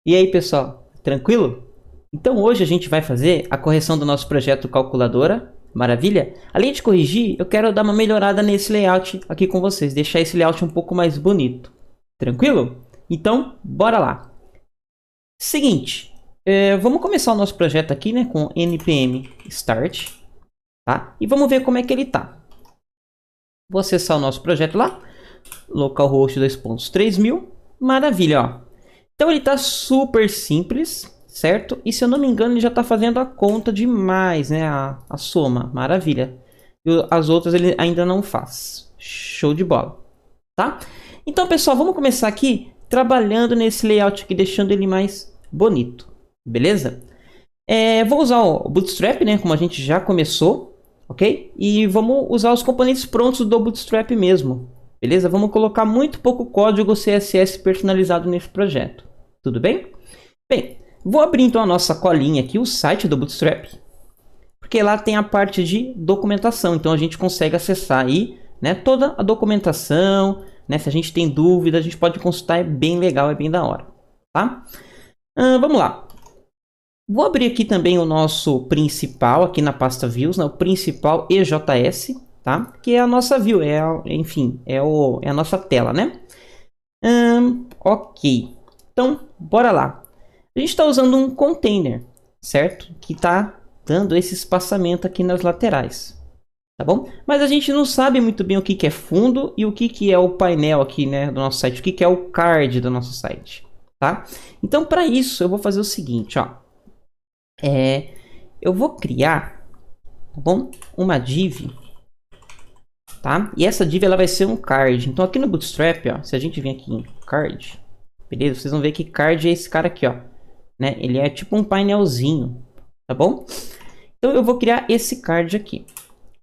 E aí, pessoal, tranquilo? Então hoje a gente vai fazer a correção do nosso projeto calculadora, maravilha? Além de corrigir, eu quero dar uma melhorada nesse layout aqui com vocês, deixar esse layout um pouco mais bonito. Tranquilo? Então, bora lá. Seguinte, vamos começar o nosso projeto aqui, né, com npm start, tá? E vamos ver como é que ele tá. Vou acessar o nosso projeto lá, localhost 2.3000, maravilha, ó. Então ele está super simples, certo? E se eu não me engano, ele já está fazendo a conta demais, né? A soma, maravilha. E as outras ele ainda não faz. Show de bola, tá? Então, pessoal, vamos começar aqui trabalhando nesse layout aqui, deixando ele mais bonito, beleza? Vou usar o Bootstrap, né? Como a gente já começou, ok? E vamos usar os componentes prontos do Bootstrap mesmo, beleza? Vamos colocar muito pouco código CSS personalizado nesse projeto. Tudo bem? Bem, vou abrir então a nossa colinha aqui, o site do Bootstrap, porque lá tem a parte de documentação. Então a gente consegue acessar aí, né, toda a documentação, né? Se a gente tem dúvida, a gente pode consultar, é bem legal, é bem da hora, tá? Vamos lá. Vou abrir aqui também o nosso principal, aqui na pasta views, né, o principal EJS, tá? Que é a nossa view, enfim, é a nossa tela, né? Ok. Então, bora lá. A gente está usando um container, certo? Que está dando esse espaçamento aqui nas laterais, tá bom? Mas a gente não sabe muito bem o que é fundo e o que é o painel aqui, né, do nosso site. O que é o card do nosso site, tá? Então, para isso, eu vou fazer o seguinte, ó. Eu vou criar, tá bom? Uma div, tá? E essa div ela vai ser um card. Então, aqui no Bootstrap, ó, se a gente vir aqui em card, beleza? Vocês vão ver que card é esse cara aqui, ó, né? Ele é tipo um painelzinho, tá bom? Então eu vou criar esse card aqui,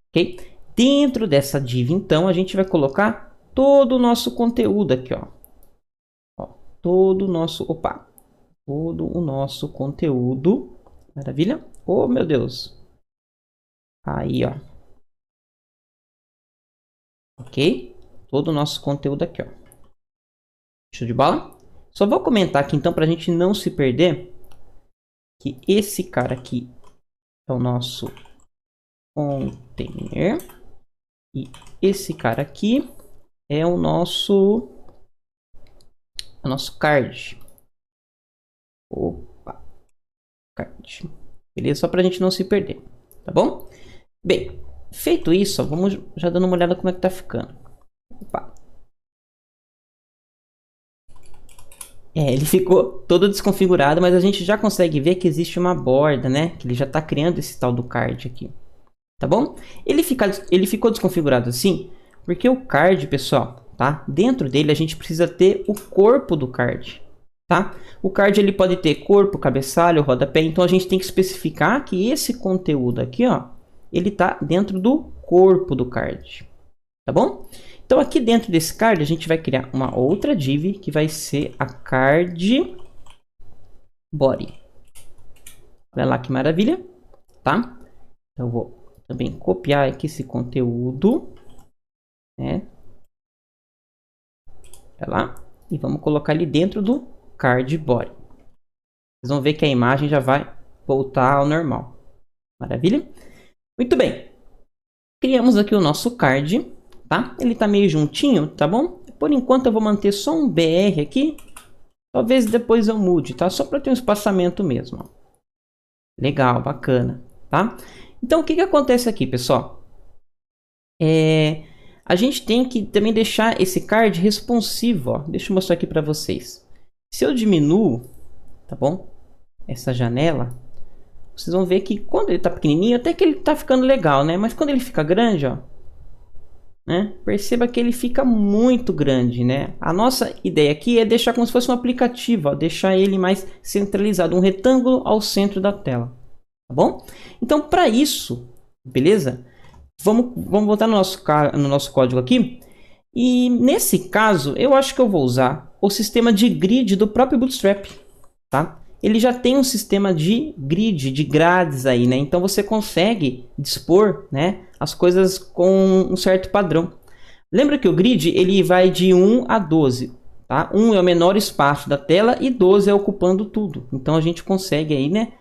ok? Dentro dessa div, então, a gente vai colocar todo o nosso conteúdo aqui, ó. Todo o nosso conteúdo, maravilha? Oh, meu Deus! Aí, ó. Ok? Todo o nosso conteúdo aqui, ó. Show de bola? Só vou comentar aqui, então, para a gente não se perder, que esse cara aqui é o nosso container e esse cara aqui é o nosso card. Opa, card. Beleza? Só para a gente não se perder, tá bom? Bem, feito isso, ó, vamos já dando uma olhada como é que tá ficando. Opa. Ele ficou todo desconfigurado, mas a gente já consegue ver que existe uma borda, né? Que ele já está criando esse tal do card aqui, tá bom? Ele ficou desconfigurado assim, porque o card, pessoal, tá? Dentro dele a gente precisa ter o corpo do card, tá? O card ele pode ter corpo, cabeçalho, rodapé, então a gente tem que especificar que esse conteúdo aqui, ó, ele tá dentro do corpo do card, tá bom? Então aqui dentro desse card a gente vai criar uma outra div que vai ser a card body. Olha lá que maravilha, tá? Então eu vou também copiar aqui esse conteúdo, né? Olha lá. E vamos colocar ele dentro do card body. Vocês vão ver que a imagem já vai voltar ao normal. Maravilha? Muito bem. Criamos aqui o nosso card, tá? Ele tá meio juntinho, tá bom? Por enquanto eu vou manter só um BR aqui. Talvez depois eu mude, tá? Só para ter um espaçamento mesmo. Ó. Legal, bacana, tá? Então o que acontece aqui, pessoal? A gente tem que também deixar esse card responsivo, ó. Deixa eu mostrar aqui para vocês. Se eu diminuo, tá bom? Essa janela, vocês vão ver que quando ele tá pequenininho, até que ele tá ficando legal, né? Mas quando ele fica grande, ó, né? Perceba que ele fica muito grande, né? A nossa ideia aqui é deixar como se fosse um aplicativo, ó, deixar ele mais centralizado, um retângulo ao centro da tela, tá bom? Então, para isso, beleza? Vamos voltar no nosso código aqui. E nesse caso, eu acho que eu vou usar o sistema de grid do próprio Bootstrap, tá? Ele já tem um sistema de grid, de grades aí, né? Então você consegue dispor, né, as coisas com um certo padrão. Lembra que o grid ele vai de 1 a 12, tá? 1 é o menor espaço da tela e 12 é ocupando tudo. Então a gente consegue aí, né,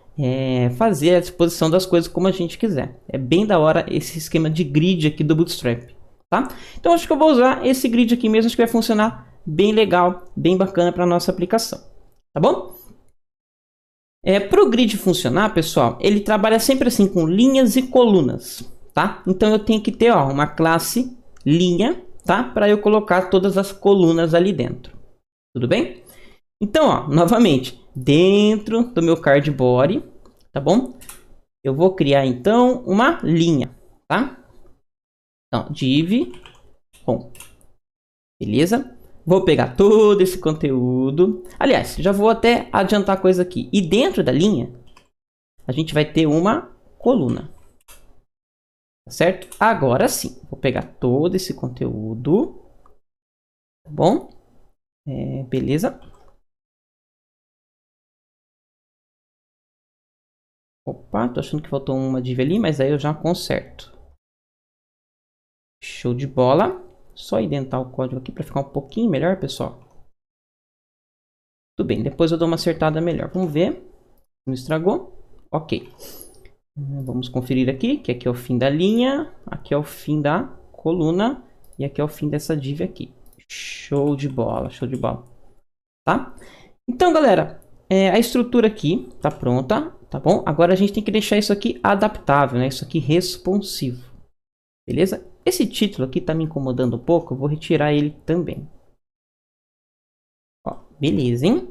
fazer a disposição das coisas como a gente quiser. É bem da hora esse esquema de grid aqui do Bootstrap, tá? Então acho que eu vou usar esse grid aqui mesmo, acho que vai funcionar bem legal, bem bacana para nossa aplicação, tá bom? Para o grid funcionar, pessoal, ele trabalha sempre assim com linhas e colunas, tá? Então eu tenho que ter, ó, uma classe linha, tá? Para eu colocar todas as colunas ali dentro, tudo bem? Então, ó, novamente, dentro do meu card body, tá bom? Eu vou criar então uma linha, tá? Então, div com, beleza? Vou pegar todo esse conteúdo. Aliás, já vou até adiantar a coisa aqui. E dentro da linha, a gente vai ter uma coluna. Tá certo? Agora sim, vou pegar todo esse conteúdo. Tá bom? Beleza. Opa, tô achando que faltou uma div ali, mas aí eu já conserto. Show de bola. Só indentar o código aqui para ficar um pouquinho melhor, pessoal. Tudo bem, depois eu dou uma acertada melhor. Vamos ver. Não estragou? Ok. Vamos conferir aqui, que aqui é o fim da linha, aqui é o fim da coluna e aqui é o fim dessa div aqui. Show de bola, show de bola. Tá? Então, galera, a estrutura aqui tá pronta, tá bom? Agora a gente tem que deixar isso aqui adaptável, né? Isso aqui responsivo. Beleza? Esse título aqui tá me incomodando um pouco, eu vou retirar ele também. Ó, beleza, hein?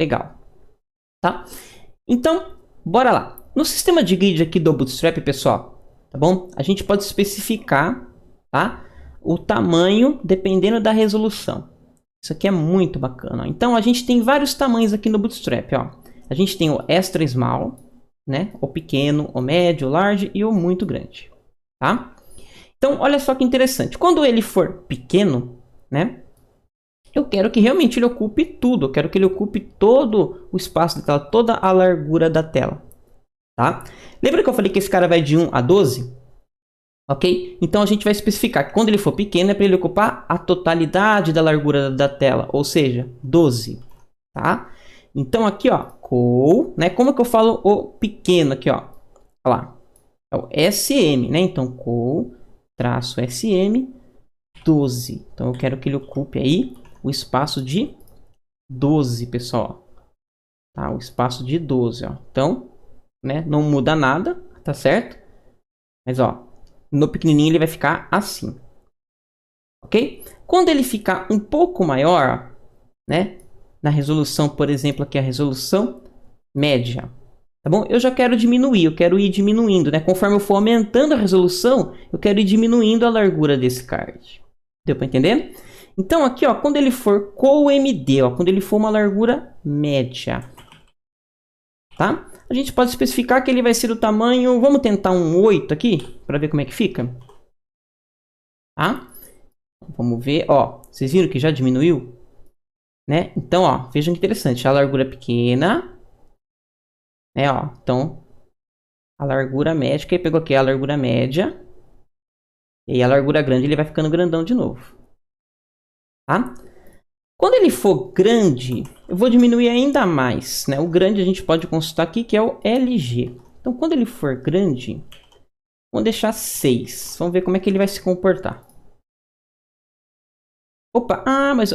Legal. Tá? Então, bora lá. No sistema de grid aqui do Bootstrap, pessoal, tá bom? A gente pode especificar, tá? O tamanho dependendo da resolução. Isso aqui é muito bacana. Ó. Então, a gente tem vários tamanhos aqui no Bootstrap, ó. A gente tem o extra small, né? O pequeno, o médio, o large e o muito grande, tá? Então, olha só que interessante. Quando ele for pequeno, né? Eu quero que realmente ele ocupe tudo. Eu quero que ele ocupe todo o espaço da tela, toda a largura da tela. Tá? Lembra que eu falei que esse cara vai de 1 a 12? Ok? Então a gente vai especificar que quando ele for pequeno é para ele ocupar a totalidade da largura da tela, ou seja, 12. Tá? Então aqui, ó, col, né? Como que eu falo o pequeno aqui, ó? Olha lá. É o SM, né? Então col traço SM 12. Então eu quero que ele ocupe aí o espaço de 12, pessoal. Tá? O espaço de 12, ó. Então, né, não muda nada, tá certo? Mas, ó, no pequenininho ele vai ficar assim. Ok? Quando ele ficar um pouco maior, né? Na resolução, por exemplo, aqui a resolução média. Tá bom? Eu já quero diminuir, eu quero ir diminuindo, né? Conforme eu for aumentando a resolução, eu quero ir diminuindo a largura desse card. Deu para entender? Então aqui, ó, quando ele for ColMD, ó, quando ele for uma largura média, tá? A gente pode especificar que ele vai ser do tamanho, vamos tentar um 8 aqui, para ver como é que fica. Tá? Vamos ver, ó, vocês viram que já diminuiu? Né? Então, ó, vejam que interessante, a largura pequena, né, ó, então, a largura média, que ele pegou aqui a largura média, e a largura grande ele vai ficando grandão de novo. Tá? Quando ele for grande, eu vou diminuir ainda mais, né? O grande a gente pode consultar aqui, que é o LG. Então, quando ele for grande, vamos deixar 6. Vamos ver como é que ele vai se comportar. Opa, mas...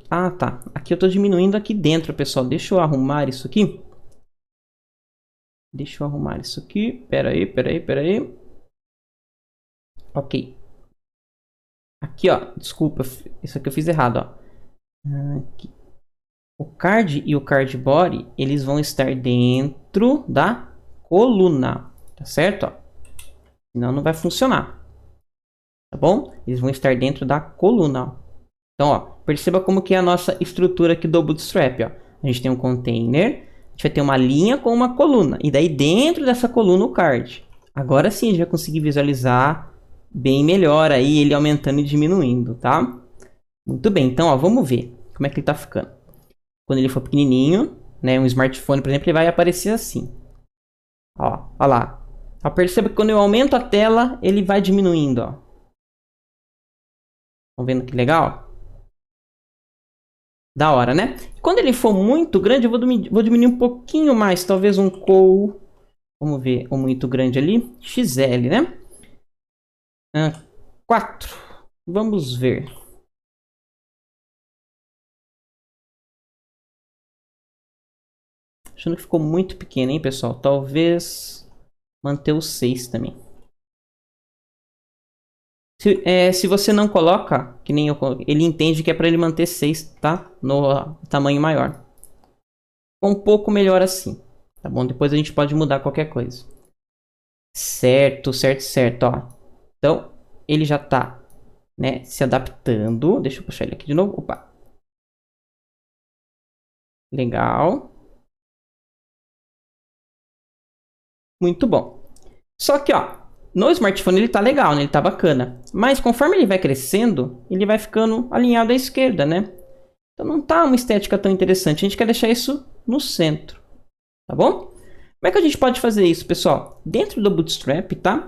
Ah, tá. Aqui eu estou diminuindo aqui dentro, pessoal. Deixa eu arrumar isso aqui. Deixa eu arrumar isso aqui. Pera aí. Ok. Aqui, ó. Desculpa, isso aqui eu fiz errado, ó. Aqui. O card e o card body, eles vão estar dentro da coluna, tá certo? Ó. Senão não vai funcionar, tá bom? Eles vão estar dentro da coluna, ó. Então, ó, perceba como que é a nossa estrutura aqui do Bootstrap, ó. A gente tem um container, a gente vai ter uma linha com uma coluna, e daí dentro dessa coluna o card. Agora sim a gente vai conseguir visualizar bem melhor aí ele aumentando e diminuindo, tá? Muito bem, então, ó, vamos ver como é que ele tá ficando. Quando ele for pequenininho, né, um smartphone, por exemplo, ele vai aparecer assim. Ó lá. Ó, perceba que quando eu aumento a tela, ele vai diminuindo, ó. Estão vendo que legal? Da hora, né? Quando ele for muito grande, eu vou diminuir um pouquinho mais. Talvez um col... Vamos ver o muito grande ali. XL, né? 4. Vamos ver. Achando que ficou muito pequeno, hein, pessoal? Talvez manter o 6 também. Se você não coloca, que nem eu coloquei, ele entende que é para ele manter 6, tá? No tamanho maior. Um pouco melhor assim, tá bom? Depois a gente pode mudar qualquer coisa. Certo, certo, certo, ó. Então, ele já tá, né, se adaptando. Deixa eu puxar ele aqui de novo. Opa. Legal. Muito bom. Só que, ó, no smartphone ele tá legal, né? Ele tá bacana. Mas conforme ele vai crescendo, ele vai ficando alinhado à esquerda, né? Então não tá uma estética tão interessante. A gente quer deixar isso no centro, tá bom? Como é que a gente pode fazer isso, pessoal? Dentro do Bootstrap, tá?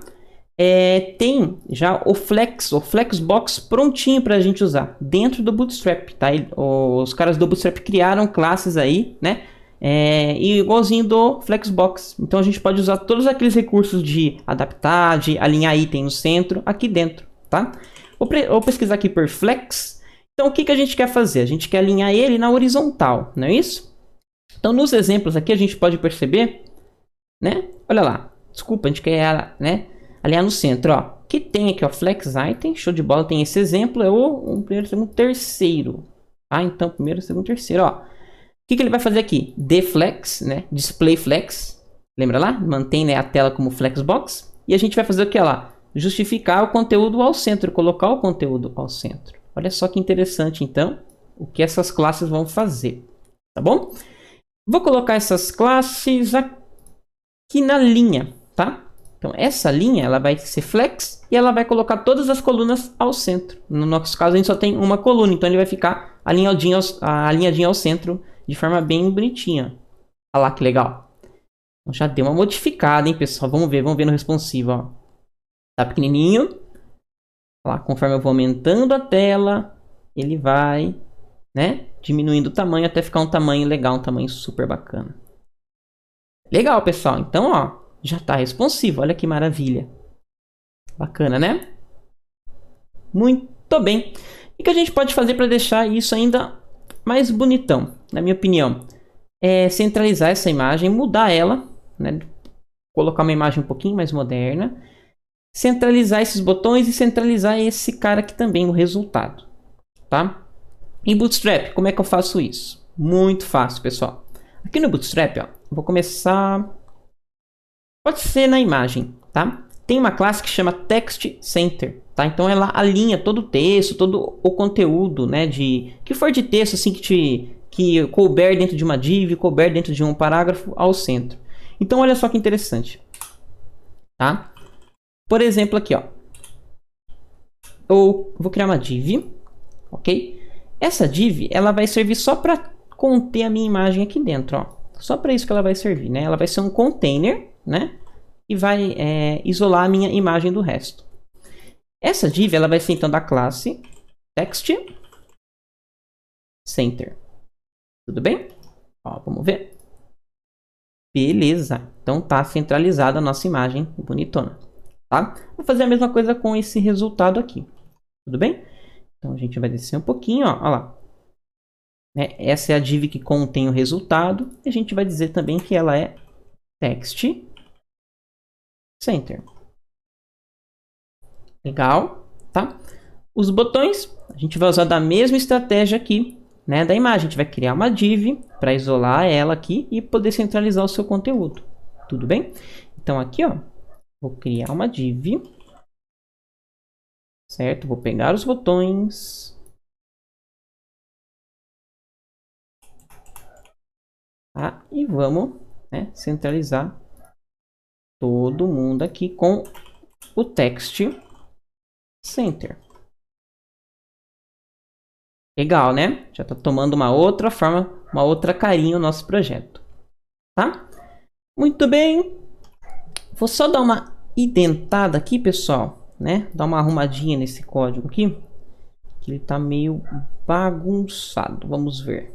Tem já o Flexbox prontinho para a gente usar dentro do Bootstrap, tá? Os caras do Bootstrap criaram classes aí, né? Igualzinho do Flexbox. Então a gente pode usar todos aqueles recursos de adaptar, de alinhar item no centro, aqui dentro, tá? Vou pesquisar aqui por Flex. Então o que a gente quer fazer? A gente quer alinhar ele na horizontal, não é isso? Então nos exemplos aqui a gente pode perceber, né? Olha lá. Desculpa, a gente quer, né, alinhar no centro, ó. Que tem aqui, ó, Flex Item, show de bola, tem esse exemplo, é o primeiro, segundo, terceiro. Ah, então, primeiro, segundo, terceiro, ó. O que ele vai fazer aqui? Deflex, né? Display Flex. Lembra lá? Mantém, né, a tela como Flexbox. E a gente vai fazer o que lá? Justificar o conteúdo ao centro, colocar o conteúdo ao centro. Olha só que interessante, então, o que essas classes vão fazer. Tá bom? Vou colocar essas classes aqui na linha, tá? Então, essa linha, ela vai ser flex e ela vai colocar todas as colunas ao centro. No nosso caso, a gente só tem uma coluna, então ele vai ficar alinhadinho ao centro de forma bem bonitinha. Olha lá que legal. Então, já deu uma modificada, hein, pessoal? Vamos ver no responsivo, ó. Tá pequenininho. Olha lá, conforme eu vou aumentando a tela, ele vai, né, diminuindo o tamanho até ficar um tamanho legal, um tamanho super bacana. Legal, pessoal. Então, ó, já está responsivo. Olha que maravilha. Bacana, né? Muito bem. O que a gente pode fazer para deixar isso ainda mais bonitão? Na minha opinião, é centralizar essa imagem, mudar ela, né? Colocar uma imagem um pouquinho mais moderna. Centralizar esses botões e centralizar esse cara aqui também, o resultado. Tá? Em Bootstrap, como é que eu faço isso? Muito fácil, pessoal. Aqui no Bootstrap, ó, vou começar... Pode ser na imagem, tá? Tem uma classe que chama Text Center, tá? Então ela alinha todo o texto, todo o conteúdo, né? Que for de texto, assim, que couber dentro de uma div, couber dentro de um parágrafo ao centro. Então olha só que interessante, tá? Por exemplo aqui, ó. Eu vou criar uma div, ok? Essa div, ela vai servir só para conter a minha imagem aqui dentro, ó. Só para isso que ela vai servir, né? Ela vai ser um container, né? E vai isolar a minha imagem do resto. Essa div, ela vai ser então da classe Text Center. Tudo bem? Ó, vamos ver. Beleza. Então tá centralizada a nossa imagem bonitona, tá? Vou fazer a mesma coisa com esse resultado aqui. Tudo bem? Então a gente vai descer um pouquinho, ó. Olha lá. Essa é a div que contém o resultado. E a gente vai dizer também que ela é Text Center. Legal, tá? Os botões, a gente vai usar da mesma estratégia aqui, né, da imagem. A gente vai criar uma div para isolar ela aqui e poder centralizar o seu conteúdo. Tudo bem? Então aqui, ó, vou criar uma div. Certo? Vou pegar os botões. Tá? E vamos, né, centralizar todo mundo aqui com o Text Center. Legal, né? Já está tomando uma outra forma, uma outra carinha o nosso projeto. Tá? Muito bem. Vou só dar uma indentada aqui, pessoal, né? Dar uma arrumadinha nesse código aqui, que ele tá meio bagunçado. Vamos ver.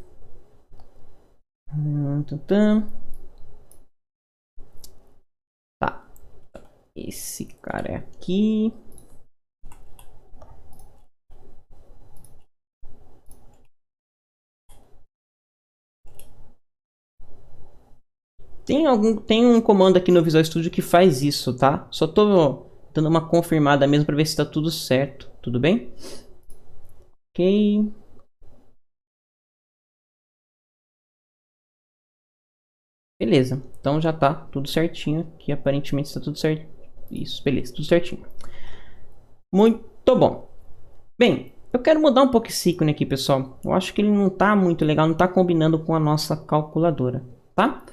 Tá. Esse cara é aqui. Tem um comando aqui no Visual Studio que faz isso, tá? Só tô dando uma confirmada mesmo para ver se tá tudo certo. Tudo bem? Ok. Beleza. Então já tá tudo certinho aqui. Aparentemente está tudo certo. Isso, beleza. Tudo certinho. Muito bom. Bem, eu quero mudar um pouco esse ícone aqui, pessoal. Eu acho que ele não tá muito legal, não tá combinando com a nossa calculadora, tá?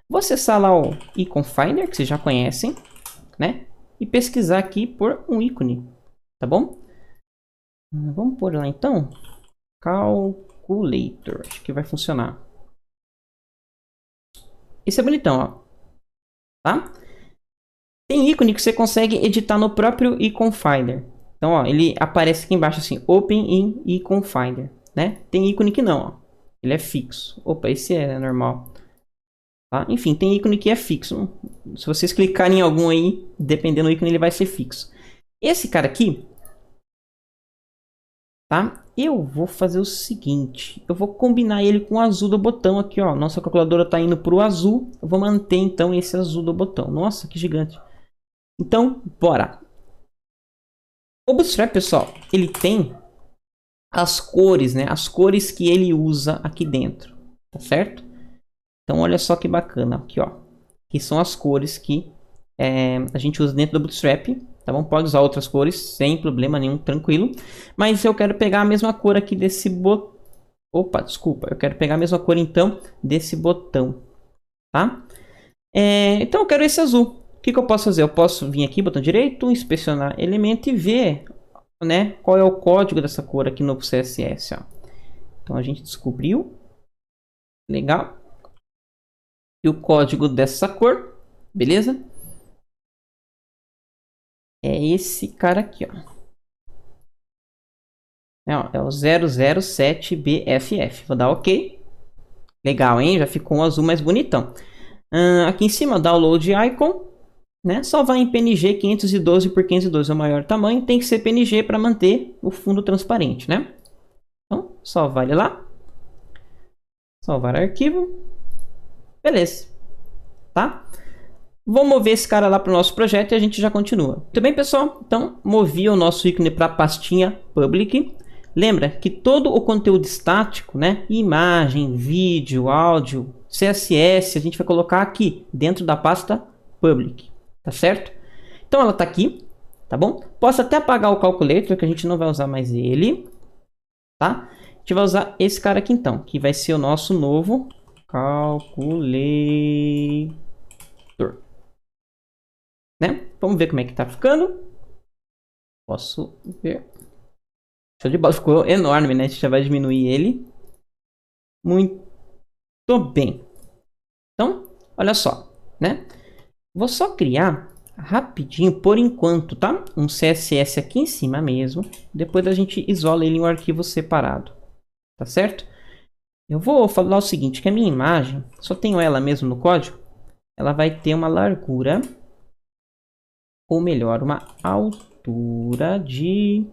Vou acessar lá o Icon Finder, que vocês já conhecem, né? E pesquisar aqui por um ícone, tá bom? Vamos por lá então. Calculator, acho que vai funcionar. Esse é bonitão, ó. Tá? Tem ícone que você consegue editar no próprio Icon Finder. Então, ó, ele aparece aqui embaixo assim, Open in Icon Finder, né? Tem ícone que não, ó. Ele é fixo. Opa, esse é normal. Tá? Enfim, tem ícone que é fixo. Se vocês clicarem em algum aí, dependendo do ícone, ele vai ser fixo. Esse cara aqui, tá? Eu vou fazer o seguinte, eu vou combinar ele com o azul do botão aqui, ó. Nossa calculadora tá indo pro azul, eu vou manter então esse azul do botão. Nossa, que gigante. Então, bora. O Bootstrap, pessoal, ele tem as cores, né? As cores que ele usa aqui dentro, tá certo? Então, olha só que bacana aqui, ó. Que são as cores que a gente usa dentro do Bootstrap, tá bom? Pode usar outras cores, sem problema nenhum, tranquilo. Mas eu quero pegar a mesma cor aqui desse botão. Opa, desculpa. Eu quero pegar a mesma cor, então, desse botão, tá? Então, eu quero esse azul. O que eu posso fazer? Eu posso vir aqui, botão direito, inspecionar elemento e ver, né, qual é o código dessa cor aqui no CSS, ó. Então, a gente descobriu. Legal. E o código dessa cor, beleza? É esse cara aqui, ó. É o 007BFF. Vou dar OK. Legal, hein? Já ficou um azul mais bonitão. Aqui em cima, Download Icon. Né? Só vai em PNG 512 por 512 é o maior tamanho. Tem que ser PNG para manter o fundo transparente, né? Então, só vai lá. Salvar arquivo. Beleza. Tá? Vou mover esse cara lá para o nosso projeto e a gente já continua. Tudo bem, pessoal? Então, movi o nosso ícone para a pastinha Public. Lembra que todo o conteúdo estático, né? Imagem, vídeo, áudio, CSS, a gente vai colocar aqui dentro da pasta Public. Tá certo? Então, ela está aqui. Tá bom? Posso até apagar o Calculator, que a gente não vai usar mais ele. Tá? A gente vai usar esse cara aqui então, que vai ser o nosso novo Calculator. Né? Vamos ver como é que tá ficando. Posso ver. Show de bola, ficou enorme, né? A gente já vai diminuir ele. Muito bem. Então, olha só, né? Vou só criar rapidinho, por enquanto, tá? Um CSS aqui em cima mesmo. Depois a gente isola ele em um arquivo separado. Tá certo? Eu vou falar o seguinte, que a minha imagem, só tenho ela mesmo no código. Ela vai ter uma largura, ou melhor, uma altura de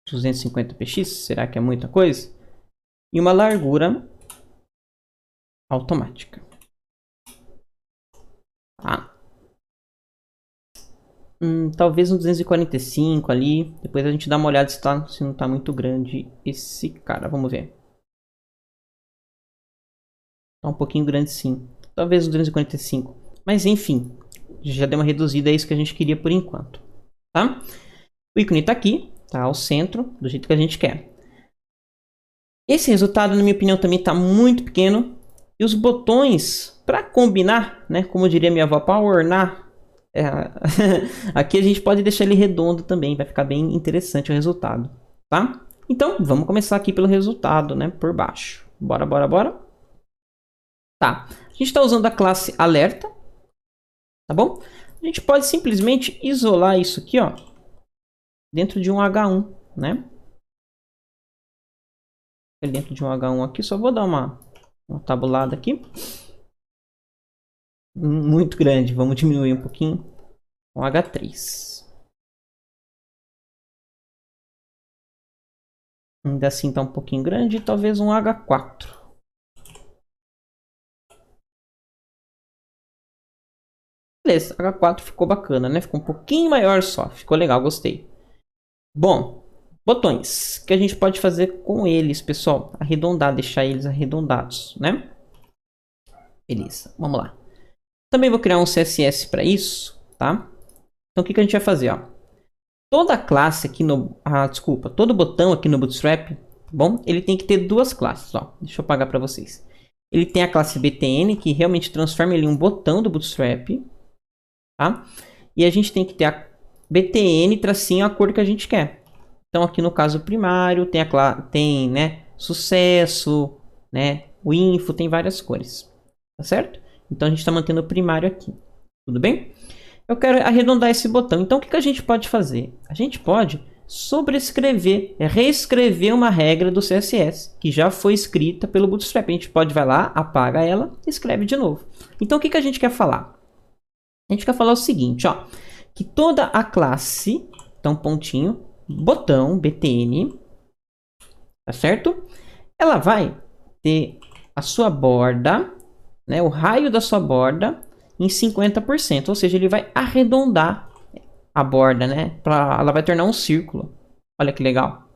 250 px, será que é muita coisa? E uma largura automática. Tá? Talvez um 245 ali. Depois a gente dá uma olhada se não está muito grande esse cara. Vamos ver. Tá um pouquinho grande sim. Talvez um 245. Mas enfim, já deu uma reduzida, é isso que a gente queria por enquanto. Tá? O ícone está aqui, tá ao centro, do jeito que a gente quer. Esse resultado, na minha opinião, também está muito pequeno. E os botões, para combinar, né, como diria minha avó, para ornar, aqui a gente pode deixar ele redondo também, vai ficar bem interessante o resultado, tá? Então, vamos começar aqui pelo resultado, né, por baixo. Bora, bora, bora. Tá, a gente está usando a classe alerta, tá bom? A gente pode simplesmente isolar isso aqui, ó, dentro de um H1, né? dentro de um H1 aqui. Só vou dar uma tabulada aqui. Muito grande. Vamos diminuir um pouquinho. Um H3. Ainda assim tá um pouquinho grande. Talvez um H4. Beleza, H4 ficou bacana, né? Ficou um pouquinho maior só. Ficou legal, gostei. Bom, botões. O que a gente pode fazer com eles, pessoal? Arredondar, deixar eles arredondados, né? Beleza, vamos lá. Também vou criar um CSS para isso, tá? Então, o que a gente vai fazer, ó? Toda classe aqui no... desculpa. Todo botão aqui no Bootstrap, bom? Ele tem que ter duas classes, ó. Deixa eu apagar para vocês. Ele tem a classe BTN, que realmente transforma ele em um botão do Bootstrap, tá? E a gente tem que ter a BTN tracinho a cor que a gente quer. Então aqui no caso primário tem, né, sucesso, né, o info, tem várias cores, tá certo? Então a gente está mantendo o primário aqui, tudo bem? Eu quero arredondar esse botão, então o que a gente pode fazer? A gente pode sobrescrever, reescrever uma regra do CSS que já foi escrita pelo Bootstrap. A gente pode vai lá, apaga ela e escreve de novo. Então o que a gente quer falar? A gente quer falar o seguinte, ó, que toda a classe, então pontinho, botão, BTN, tá certo? Ela vai ter a sua borda, né, o raio da sua borda em 50%, ou seja, ele vai arredondar a borda, né, ela vai tornar um círculo. Olha que legal,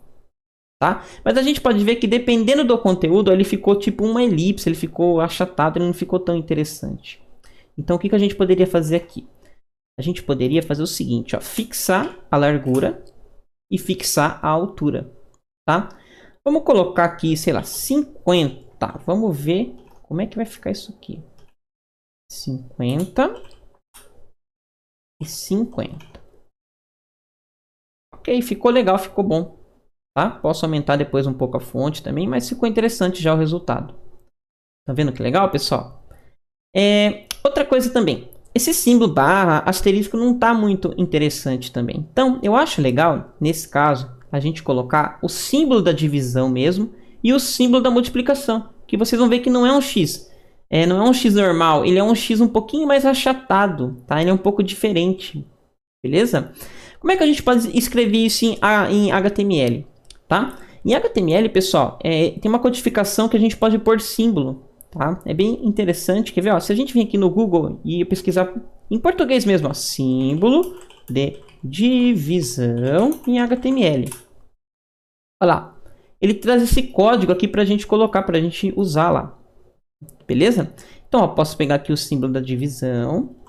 tá? Mas a gente pode ver que dependendo do conteúdo, ele ficou tipo uma elipse, ele ficou achatado, ele não ficou tão interessante. Então, o que a gente poderia fazer aqui? A gente poderia fazer o seguinte, ó, fixar a largura e fixar a altura, tá? Vamos colocar aqui, sei lá, 50. Vamos ver como é que vai ficar isso aqui. 50 e 50. Ok, ficou legal, ficou bom, tá? Posso aumentar depois um pouco a fonte também, mas ficou interessante já o resultado. Tá vendo que legal, pessoal? Outra coisa também. Esse símbolo barra asterisco não está muito interessante também. Então, eu acho legal, nesse caso, a gente colocar o símbolo da divisão mesmo e o símbolo da multiplicação. Que vocês vão ver que não é um X. Não é um X normal, ele é um X um pouquinho mais achatado, tá? Ele é um pouco diferente, beleza? Como é que a gente pode escrever isso em HTML, tá? Em HTML, pessoal, tem uma codificação que a gente pode pôr símbolo. Tá? É bem interessante, quer ver? Ó, se a gente vir aqui no Google e pesquisar em português mesmo, ó, símbolo de divisão em HTML. Olha lá, ele traz esse código aqui para a gente colocar, para a gente usar lá, beleza? Então, ó, posso pegar aqui o símbolo da divisão,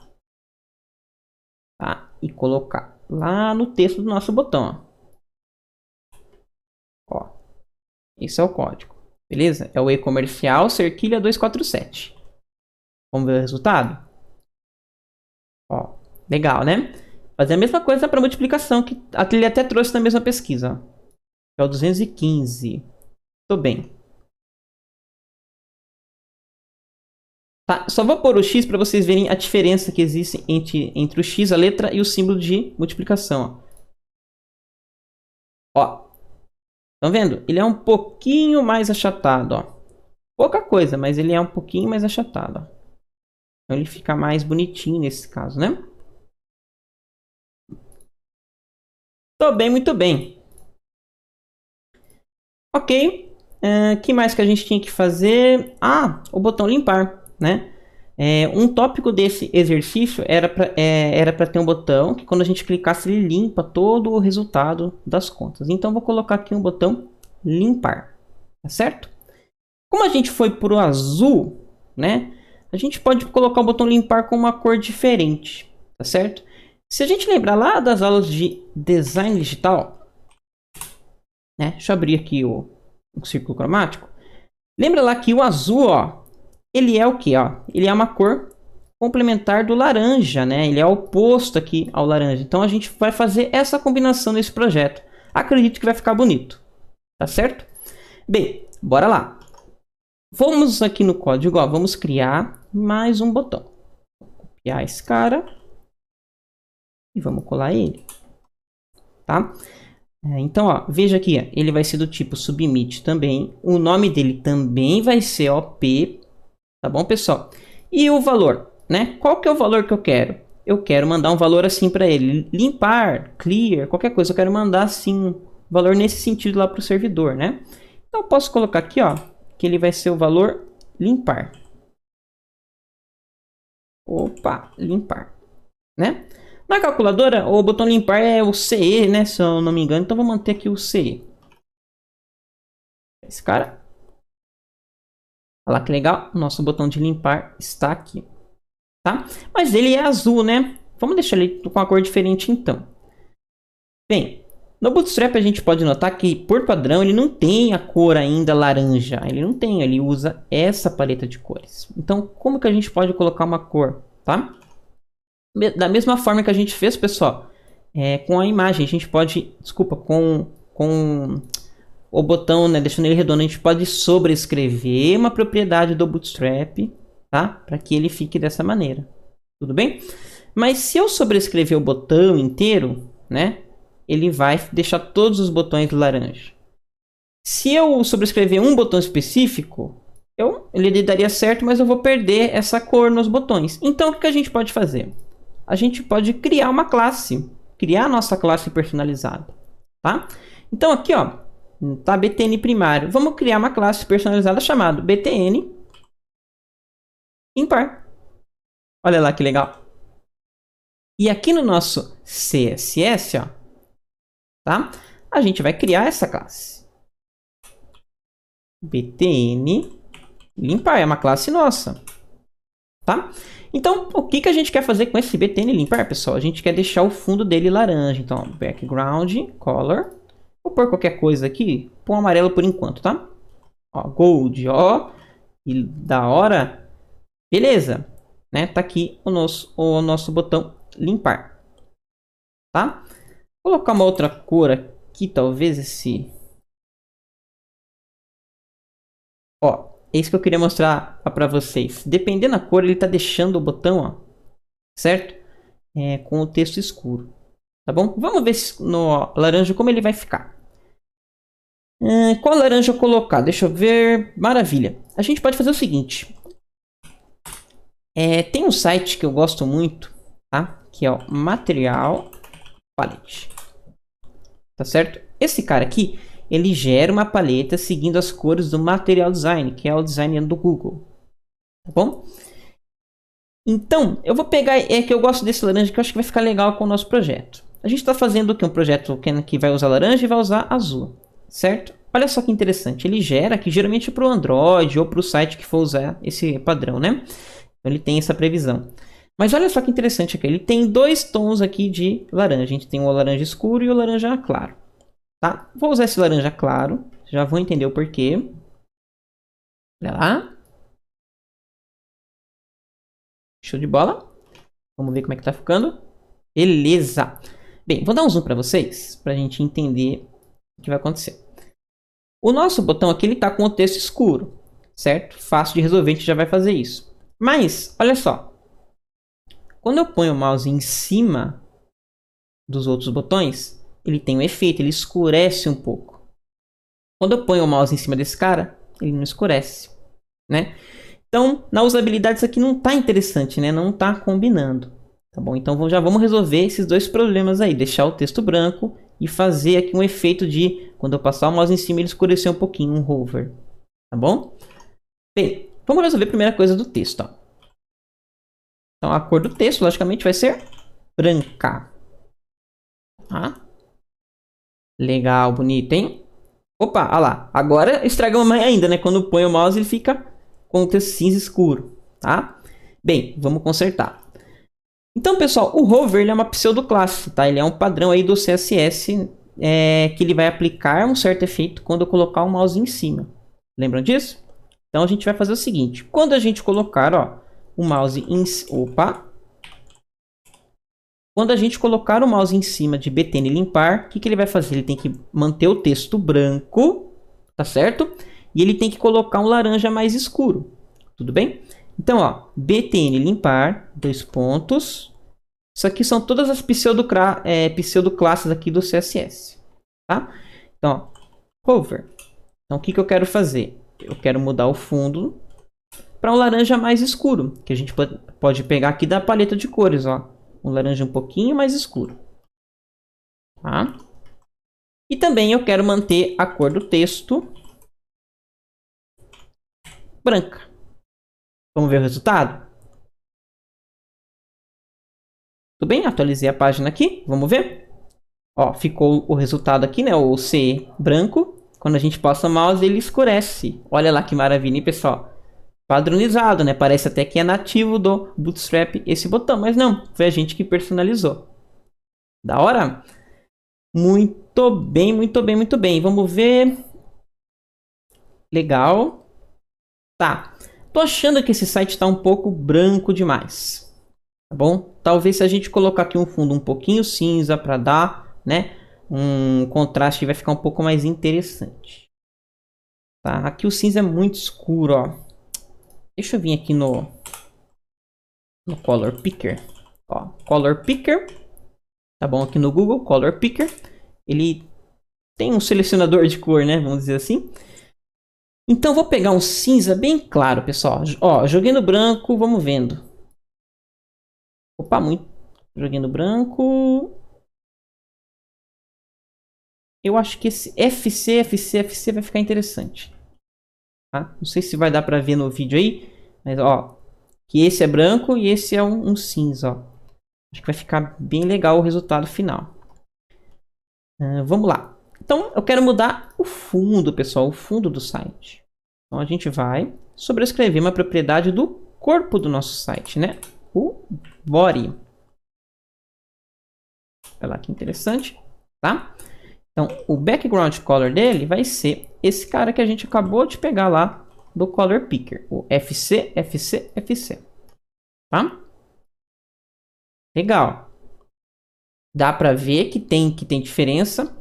tá? E colocar lá no texto do nosso botão, ó. Esse é o código. Beleza? É o e-comercial cerquilha 247. Vamos ver o resultado? Ó, legal, né? Fazer a mesma coisa para multiplicação, que ele até trouxe na mesma pesquisa. É o 215. Tô bem. Tá, só vou pôr o X para vocês verem a diferença que existe entre o X, a letra, e o símbolo de multiplicação. Ó. Estão vendo? Ele é um pouquinho mais achatado, ó. Pouca coisa, mas ele é um pouquinho mais achatado, ó. Então ele fica mais bonitinho nesse caso, né? Tô bem, muito bem. Ok. Que mais que a gente tinha que fazer? O botão limpar, né? Um tópico desse exercício era para ter um botão que quando a gente clicasse ele limpa todo o resultado das contas. Então vou colocar aqui um botão limpar, tá certo? Como a gente foi para o azul, né? A gente pode colocar o botão limpar com uma cor diferente, tá certo? Se a gente lembrar lá das aulas de design digital, né? Deixa eu abrir aqui o círculo cromático. Lembra lá que o azul, ó, ele é o que, ó? Ele é uma cor complementar do laranja, né? Ele é oposto aqui ao laranja. Então a gente vai fazer essa combinação nesse projeto. Acredito que vai ficar bonito, tá certo? Bem, bora lá. Vamos aqui no código, ó, vamos criar mais um botão. Vou copiar esse cara e vamos colar ele, tá? Então, ó, veja aqui, ó, ele vai ser do tipo submit também. O nome dele também vai ser OP, tá bom, pessoal? E o valor, né? Qual que é o valor que eu quero? Eu quero mandar um valor assim para ele, limpar, clear, qualquer coisa. Eu quero mandar assim um valor nesse sentido lá para o servidor, né? Então, eu posso colocar aqui, ó, que ele vai ser o valor limpar. Opa, limpar, né? Na calculadora, o botão limpar é o CE, né? Se eu não me engano. Então, vou manter aqui o CE. Esse cara. Olha lá que legal. O nosso botão de limpar está aqui. Tá? Mas ele é azul, né? Vamos deixar ele com uma cor diferente, então. Bem, no Bootstrap a gente pode notar que, por padrão, ele não tem a cor ainda laranja. Ele não tem, ele usa essa paleta de cores. Então, como que a gente pode colocar uma cor, tá? Da mesma forma que a gente fez, pessoal, com a imagem, a gente pode, desculpa, com o botão, né, deixando ele redondo, a gente pode sobrescrever uma propriedade do Bootstrap, tá? Para que ele fique dessa maneira, tudo bem? Mas se eu sobrescrever o botão inteiro, né, ele vai deixar todos os botões laranja. Se eu sobrescrever um botão específico, ele daria certo, mas eu vou perder essa cor nos botões. Então, o que a gente pode fazer? A gente pode criar uma classe, criar a nossa classe personalizada, tá? Então aqui, ó, tá btn primário. Vamos criar uma classe personalizada chamada btn impar. Olha lá que legal. E aqui no nosso CSS, ó, tá? A gente vai criar essa classe. btn limpar é uma classe nossa, tá? Então, o que a gente quer fazer com esse btn limpar, pessoal? A gente quer deixar o fundo dele laranja. Então, background, color. Vou pôr qualquer coisa aqui. Põe um amarelo por enquanto, tá? Ó, gold, ó. E da hora. Beleza. Né? Tá aqui o nosso botão limpar. Tá? Vou colocar uma outra cor aqui, talvez esse... Ó, é isso que eu queria mostrar para vocês. Dependendo da cor, ele tá deixando o botão, ó, certo? Com o texto escuro. Tá bom? Vamos ver no laranja como ele vai ficar. Qual laranja eu colocar? Deixa eu ver. Maravilha. A gente pode fazer o seguinte. Tem um site que eu gosto muito, tá? Que é o Material Palette. Tá certo? Esse cara aqui, ele gera uma paleta seguindo as cores do Material Design, que é o design do Google. Tá bom? Então, eu vou pegar... que eu gosto desse laranja, que eu acho que vai ficar legal com o nosso projeto. A gente está fazendo aqui um projeto que vai usar laranja e vai usar azul, certo? Olha só que interessante. Ele gera aqui, geralmente para o Android ou para o site que for usar esse padrão, né? Então, ele tem essa previsão. Mas olha só que interessante aqui. Ele tem dois tons aqui de laranja. A gente tem o laranja escuro e o laranja claro. Tá? Vou usar esse laranja claro. Já vou entender o porquê. Olha lá. Show de bola. Vamos ver como é que tá ficando. Beleza. Bem, vou dar um zoom para vocês, para a gente entender o que vai acontecer. O nosso botão aqui, ele tá com o texto escuro, certo? Fácil de resolver, a gente já vai fazer isso. Mas, olha só. Quando eu ponho o mouse em cima dos outros botões, ele tem um efeito, ele escurece um pouco. Quando eu ponho o mouse em cima desse cara, ele não escurece, né? Então, na usabilidade, isso aqui não tá interessante, né? Não tá combinando. Tá bom? Então já vamos resolver esses dois problemas aí. Deixar o texto branco e fazer aqui um efeito de... Quando eu passar o mouse em cima, ele escurecer um pouquinho, um hover. Tá bom? Bem, vamos resolver a primeira coisa do texto. Ó. Então a cor do texto, logicamente, vai ser branca. Tá? Legal, bonito, hein? Opa, olha lá. Agora estragamos mais ainda, né? Quando põe o mouse, ele fica com o texto cinza escuro. Tá? Bem, vamos consertar. Então, pessoal, o hover ele é uma pseudoclasse, tá? Ele é um padrão aí do CSS que ele vai aplicar um certo efeito quando eu colocar o mouse em cima. Lembram disso? Então, a gente vai fazer o seguinte. Quando a gente colocar, ó, o mouse em... Opa! Quando a gente colocar o mouse em cima de btn limpar, o que ele vai fazer? Ele tem que manter o texto branco, tá certo? E ele tem que colocar um laranja mais escuro. Tudo bem? Então, ó, btn limpar, dois pontos. Isso aqui são todas as pseudoclasses aqui do CSS. tá? Então, ó, hover. Então, o que eu quero fazer? Eu quero mudar o fundo para um laranja mais escuro, que a gente pode pegar aqui da paleta de cores, ó. Um laranja um pouquinho mais escuro. Tá? E também eu quero manter a cor do texto branca. Vamos ver o resultado? Tudo bem? Atualizei a página aqui. Vamos ver? Ó, ficou o resultado aqui, né? O C branco. Quando a gente passa o mouse, ele escurece. Olha lá que maravilha, hein, pessoal? Padronizado, né? Parece até que é nativo do Bootstrap esse botão. Mas não, foi a gente que personalizou. Da hora? Muito bem, muito bem, muito bem. Vamos ver. Legal. Tá. Tô achando que esse site tá um pouco branco demais. Tá bom? Talvez se a gente colocar aqui um fundo um pouquinho cinza para dar, né, um contraste, vai ficar um pouco mais interessante. Tá? Aqui o cinza é muito escuro, ó. Deixa eu vir aqui no Color Picker. Ó, Color Picker. Tá bom? Aqui no Google, Color Picker. Ele tem um selecionador de cor, né? Vamos dizer assim. Então vou pegar um cinza bem claro, pessoal. Ó, joguei no branco, vamos vendo. Opa, muito. Joguei no branco. Eu acho que esse FC vai ficar interessante. Tá? Não sei se vai dar pra ver no vídeo aí. Mas, ó. Que esse é branco e esse é um cinza, ó. Acho que vai ficar bem legal o resultado final. Vamos lá. Então, eu quero mudar o fundo, pessoal. O fundo do site. Então, a gente vai sobrescrever uma propriedade do corpo do nosso site, né? O body. Olha lá que interessante, tá? Então, o background color dele vai ser esse cara que a gente acabou de pegar lá do Color Picker. O FC. Tá? Legal. Dá pra ver que tem diferença,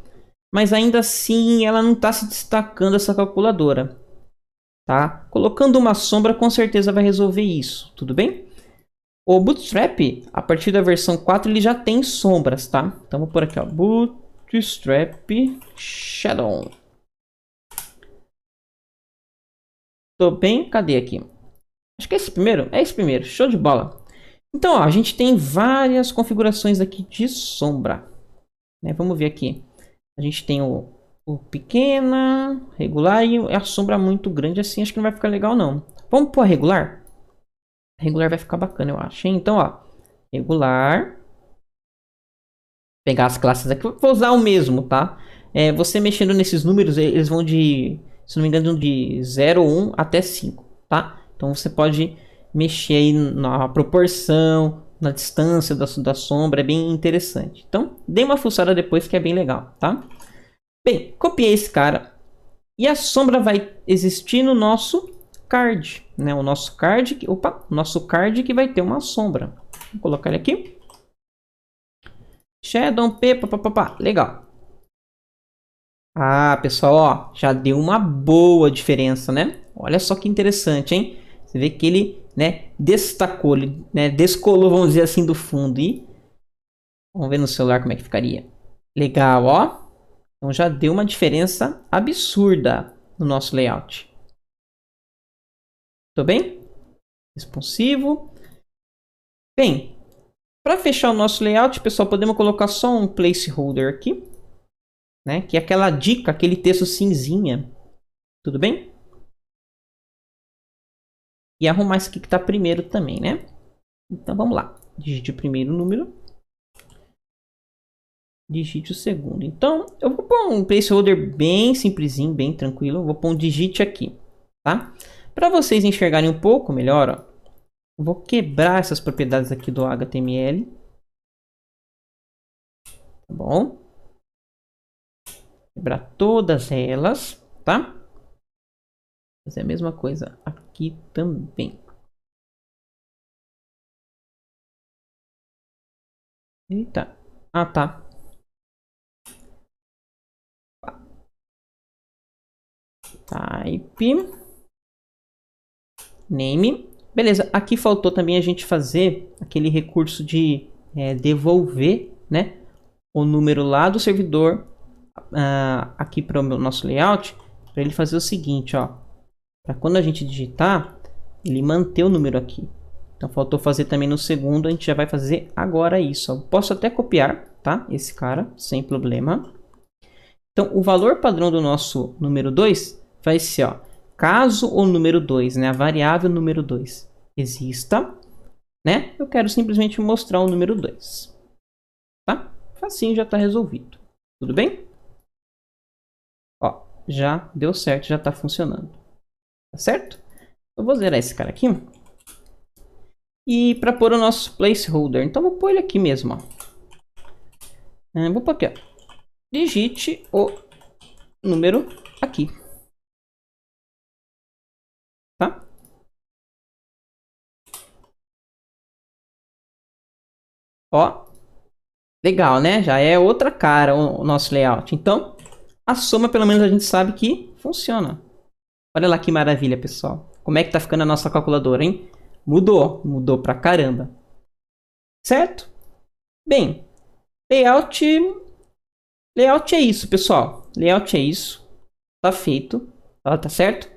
mas ainda assim ela não está se destacando, essa calculadora. Tá? Colocando uma sombra com certeza vai resolver isso, tudo bem? O Bootstrap, a partir da versão 4, ele já tem sombras, tá? Então vou por aqui, ó, Bootstrap Shadow. Tô bem, cadê aqui? Acho que é esse primeiro? É esse primeiro, show de bola. Então, ó, a gente tem várias configurações aqui de sombra. Né? Vamos ver aqui. A gente tem o pequena, regular e a sombra muito grande assim, acho que não vai ficar legal não. Vamos pôr a regular? A regular vai ficar bacana, eu acho. Hein? Então, ó, regular. Pegar as classes aqui, vou usar o mesmo, tá? Você mexendo nesses números, eles vão de, se não me engano, de 0, 1 até 5, tá? Então você pode mexer aí na proporção, na distância da sombra, é bem interessante. Então, dê uma fuçada depois que é bem legal, tá? Bem, copiei esse cara e a sombra vai existir no nosso card, né? O nosso card, nosso card que vai ter uma sombra. Vou colocar ele aqui. Shadow P, papapá, legal. Ah, pessoal, ó, já deu uma boa diferença, né? Olha só que interessante, hein? Você vê que ele, né, destacou, ele, né, descolou, vamos dizer assim, do fundo. E vamos ver no celular como é que ficaria. Legal, ó. Então já deu uma diferença absurda no nosso layout. Tudo bem? Responsivo. Bem, para fechar o nosso layout, pessoal, podemos colocar só um placeholder aqui. Né? Que é aquela dica, aquele texto cinzinha. Tudo bem? E arrumar esse aqui que está primeiro também, né? Então vamos lá. Digite o primeiro número. Digite o segundo. Então eu vou pôr um placeholder bem simplesinho, bem tranquilo. Eu vou pôr um digite aqui, tá? Para vocês enxergarem um pouco melhor, ó, eu vou quebrar essas propriedades aqui do HTML. Tá bom? Quebrar todas elas, tá? Fazer a mesma coisa aqui também. Eita. Ah, tá. Type. Name. Beleza. Aqui faltou também a gente fazer aquele recurso de devolver, né, o número lá do servidor aqui para o nosso layout, para ele fazer o seguinte, ó. Para quando a gente digitar, ele manter o número aqui. Então faltou fazer também no segundo, a gente já vai fazer agora isso. Ó. Posso até copiar, tá? Esse cara, sem problema. Então o valor padrão do nosso número 2 vai ser, ó, caso o número 2, né, a variável número 2 exista, né? Eu quero simplesmente mostrar o número 2. Tá? Facinho, já está resolvido. Tudo bem? Ó, já deu certo, já está funcionando. Tá certo? Eu vou zerar esse cara aqui. E para pôr o nosso placeholder, então vou pôr ele aqui mesmo, ó. Vou pôr aqui, ó. Digite o número aqui. Tá? Ó. Legal, né? Já é outra cara o nosso layout. Então, a soma pelo menos a gente sabe que funciona. Olha lá que maravilha, pessoal. Como é que tá ficando a nossa calculadora, hein? Mudou. Mudou pra caramba. Certo? Bem, layout é isso, pessoal. Layout é isso. Tá feito. Tá certo?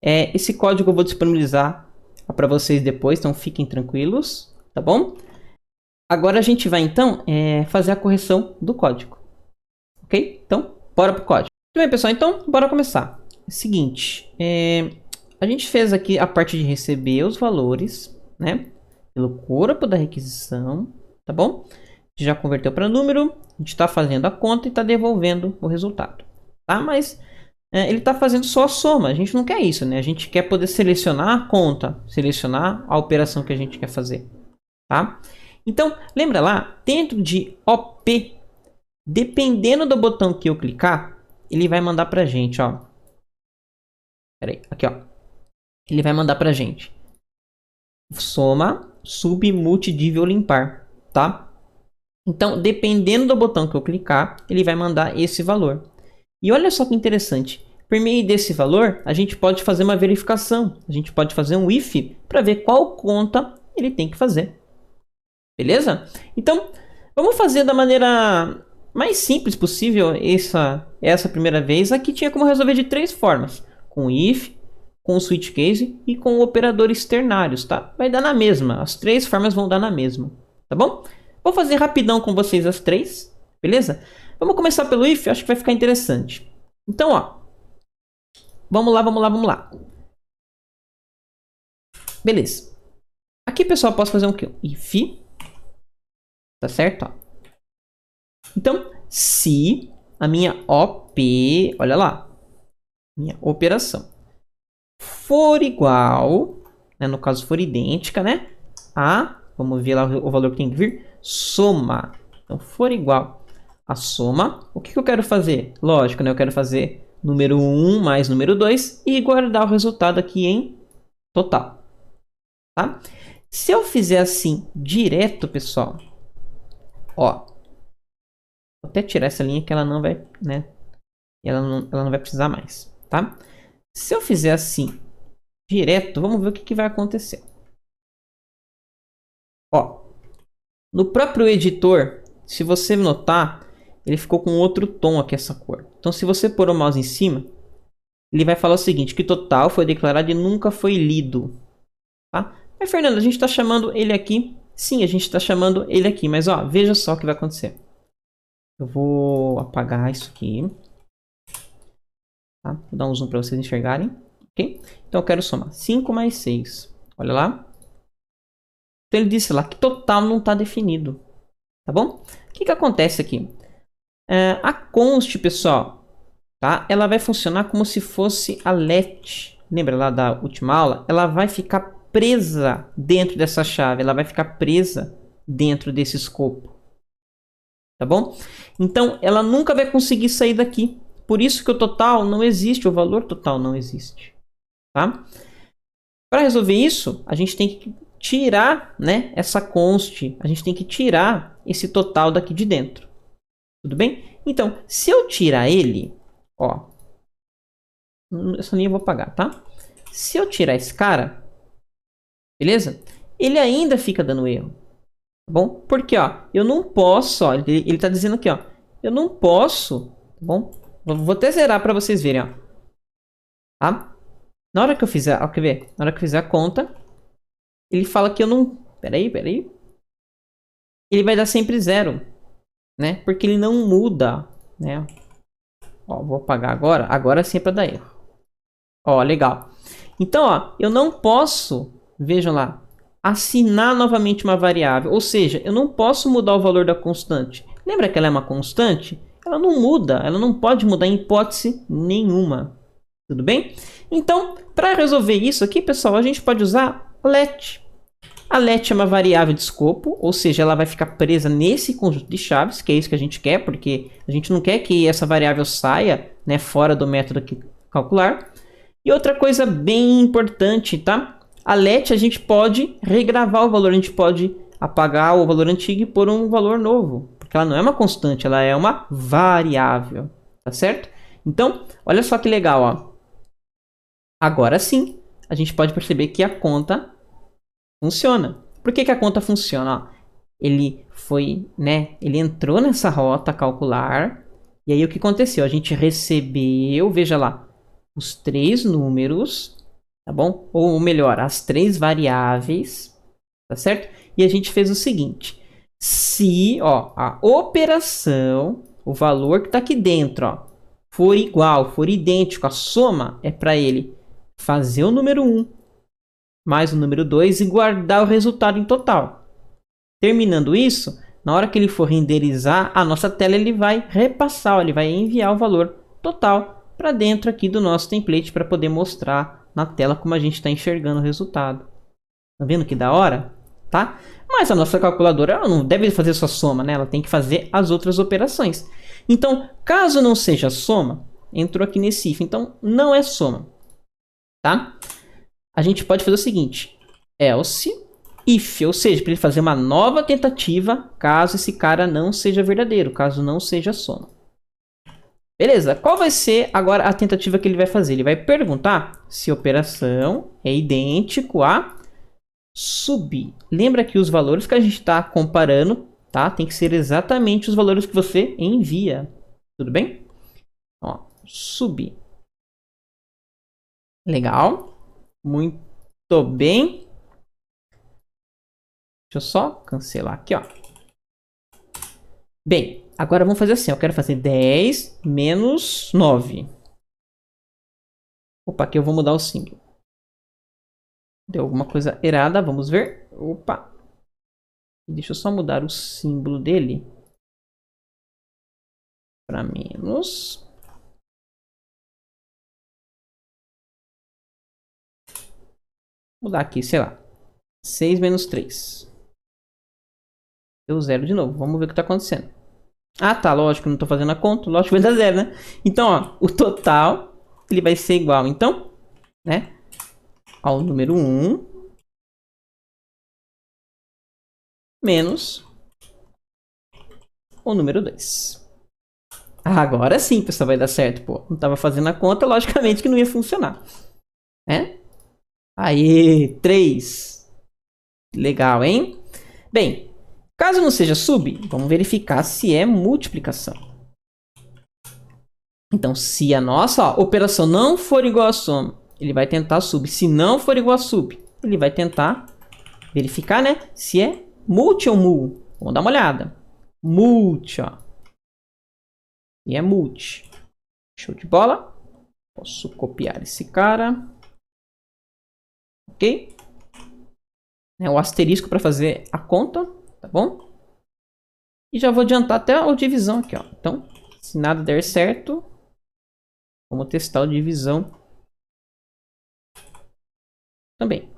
Esse código eu vou disponibilizar para vocês depois, então fiquem tranquilos, tá bom? Agora a gente vai então fazer a correção do código. Ok? Então, bora pro código. Muito bem, pessoal, então bora começar. É o seguinte, a gente fez aqui a parte de receber os valores, né? Pelo corpo da requisição, tá bom? A gente já converteu para número, a gente está fazendo a conta e está devolvendo o resultado, tá? Mas ele está fazendo só a soma, a gente não quer isso, né? A gente quer poder selecionar a conta, selecionar a operação que a gente quer fazer, tá? Então, lembra lá, dentro de OP, dependendo do botão que eu clicar, ele vai mandar pra gente, ó. Peraí, aqui, ó. Ele vai mandar pra gente soma, sub, multi, div ou limpar, tá? Então, dependendo do botão que eu clicar, ele vai mandar esse valor. E olha só que interessante. Por meio desse valor, a gente pode fazer uma verificação. A gente pode fazer um if para ver qual conta ele tem que fazer. Beleza? Então, vamos fazer da maneira mais simples possível essa primeira vez. Aqui tinha como resolver de 3 formas. Com if, com o switch case e com operadores ternários, tá? Vai dar na mesma. As 3 formas vão dar na mesma, tá bom? Vou fazer rapidão com vocês as 3, beleza? Vamos começar pelo if, acho que vai ficar interessante. Então, ó. Vamos lá. Beleza. Aqui, pessoal, posso fazer um if. Tá certo? Ó. Então, se a minha OP, olha lá, minha operação, for igual, né, no caso for idêntica, né, a, vamos ver lá o valor que tem que vir, soma. Então, for igual a soma, o que eu quero fazer? Lógico, né, eu quero fazer número 1 mais número 2 e guardar o resultado aqui em total. Tá? Se eu fizer assim direto, pessoal, ó, vou até tirar essa linha que ela não vai, né? Ela não vai precisar mais, tá? Se eu fizer assim direto, vamos ver o que vai acontecer. Ó, no próprio editor, se você notar, ele ficou com outro tom aqui, essa cor. Então, se você pôr o mouse em cima, ele vai falar o seguinte, que total foi declarado e nunca foi lido, tá? Mas, Fernando, a gente está chamando ele aqui. Sim, a gente está chamando ele aqui, mas ó, veja só o que vai acontecer. Eu vou apagar isso aqui. Tá? Vou dar um zoom para vocês enxergarem. Okay? Então eu quero somar 5 mais 6. Olha lá. Então ele disse lá que total não está definido. Tá bom? O que acontece aqui? A const, pessoal, tá? Ela vai funcionar como se fosse a let. Lembra lá da última aula? Ela vai ficar presa dentro dessa chave. Ela vai ficar presa dentro desse escopo. Tá bom? Então, ela nunca vai conseguir sair daqui. Por isso que o total não existe, o valor total não existe. Tá? Para resolver isso, a gente tem que tirar, né, essa const. A gente tem que tirar esse total daqui de dentro. Tudo bem? Então, se eu tirar ele, ó. Essa linha eu vou apagar, tá? Se eu tirar esse cara, beleza? Ele ainda fica dando erro. Tá bom? Porque, ó, eu não posso, ó, ele tá dizendo aqui, ó, eu não posso bom? Vou até zerar para vocês verem, ó. Tá? Na hora que eu fizer, ó, quer ver? Na hora que eu fizer a conta, ele fala que eu não... Peraí. Ele vai dar sempre 0, né? Porque ele não muda, né? Ó, vou apagar agora. Agora sim é para dar erro. Ó, legal. Então, ó, eu não posso, vejam lá, assinar novamente uma variável. Ou seja, eu não posso mudar o valor da constante. Lembra que ela é uma constante? Ela não muda, ela não pode mudar em hipótese nenhuma. Tudo bem? Então, para resolver isso aqui, pessoal, a gente pode usar let. A let é uma variável de escopo, ou seja, ela vai ficar presa nesse conjunto de chaves, que é isso que a gente quer, porque a gente não quer que essa variável saia, né, fora do método aqui calcular. E outra coisa bem importante, tá? A let a gente pode regravar o valor, a gente pode apagar o valor antigo e pôr um valor novo, porque ela não é uma constante, ela é uma variável, tá certo? Então, olha só que legal, ó. Agora sim, a gente pode perceber que a conta funciona. Por que a conta funciona? Ó, ele foi, né? Ele entrou nessa rota calcular. E aí o que aconteceu? A gente recebeu, veja lá, os 3 números, tá bom? Ou melhor, as 3 variáveis, tá certo? E a gente fez o seguinte: se, ó, a operação, o valor que está aqui dentro, ó, for igual, for idêntico, a soma é para ele fazer o número 1 mais o número 2 e guardar o resultado em total. Terminando isso, na hora que ele for renderizar a nossa tela, ele vai repassar, ele vai enviar o valor total para dentro aqui do nosso template para poder mostrar na tela como a gente está enxergando o resultado. Tá vendo que da hora? Tá? Mas a nossa calculadora ela não deve fazer só soma, né? Ela tem que fazer as outras operações. Então, caso não seja soma, entrou aqui nesse if. Então, não é soma. Tá? A gente pode fazer o seguinte: else if, ou seja, para ele fazer uma nova tentativa caso esse cara não seja verdadeiro, caso não seja soma. Beleza, qual vai ser agora a tentativa que ele vai fazer? Ele vai perguntar se a operação é idêntico a sub. Lembra que os valores que a gente está comparando, tá? Tem que ser exatamente os valores que você envia. Tudo bem? Ó, sub. Legal. Muito bem. Deixa eu só cancelar aqui, ó. Bem, agora vamos fazer assim. Eu quero fazer 10 menos 9. Opa, aqui eu vou mudar o símbolo. Deu alguma coisa errada, vamos ver. Opa. Deixa eu só mudar o símbolo dele para menos. Vou mudar aqui, sei lá. 6 menos 3. Deu 0 de novo. Vamos ver o que está acontecendo. Ah, tá. Lógico, não estou fazendo a conta. Lógico que vai dar 0, né? Então, ó, o total ele vai ser igual, então, né, ao número 1 menos o número 2. Agora sim, pessoal, vai dar certo. Pô, não estava fazendo a conta, logicamente que não ia funcionar. Né? Aí, 3. Legal, hein? Bem, caso não seja sub, vamos verificar se é multiplicação. Então, se a nossa operação não for igual a soma, ele vai tentar sub. Se não for igual a sub, ele vai tentar verificar, né? Se é multi ou mul. Vamos dar uma olhada. Multi, ó. E é multi. Show de bola. Posso copiar esse cara. Ok? O asterisco para fazer a conta, tá bom? E já vou adiantar até a divisão aqui, ó. Então, se nada der certo, vamos testar a divisão também.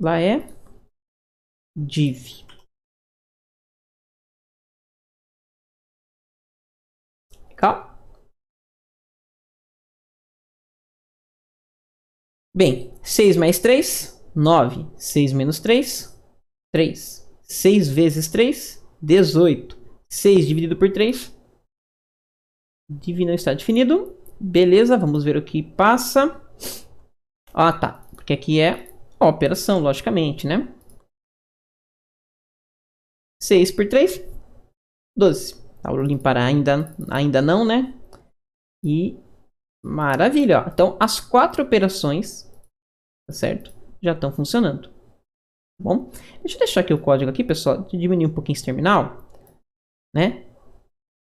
Lá é div. Legal? Bem, 6 mais 3, 9. 6 menos 3, 3. 6 vezes 3, 18. 6 dividido por 3. Div não está definido. Beleza, vamos ver o que passa. Ah, tá. Porque aqui é a operação, logicamente, né? 6 por 3, 12. Tá, o limpar ainda não, né? E maravilha, ó. Então, as 4 operações, tá certo? Já estão funcionando. Tá bom? Deixa eu deixar aqui o código aqui, pessoal. Deixa eu diminuir um pouquinho esse terminal, né?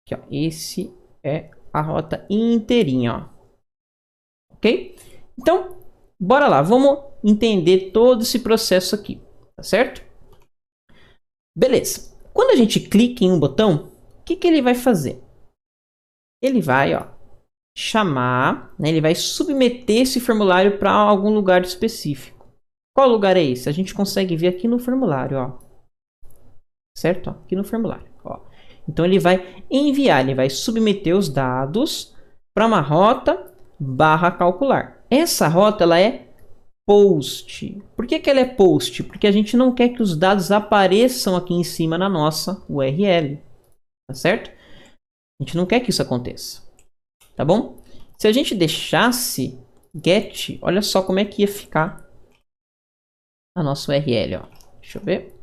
Aqui, ó. Esse é a rota inteirinha, ó. Ok? Então, bora lá. Vamos entender todo esse processo aqui, tá certo? Beleza. Quando a gente clica em um botão, o que ele vai fazer? Ele vai, ó, chamar, né? Ele vai submeter esse formulário para algum lugar específico. Qual lugar é esse? A gente consegue ver aqui no formulário, ó. Certo? Ó, aqui no formulário, ó. Então ele vai enviar, ele vai submeter os dados para uma rota /calcular. Essa rota ela é post. Por que ela é post? Porque a gente não quer que os dados apareçam aqui em cima na nossa URL. Tá certo? A gente não quer que isso aconteça. Tá bom? Se a gente deixasse get, olha só como é que ia ficar a nossa URL, ó. Deixa eu ver.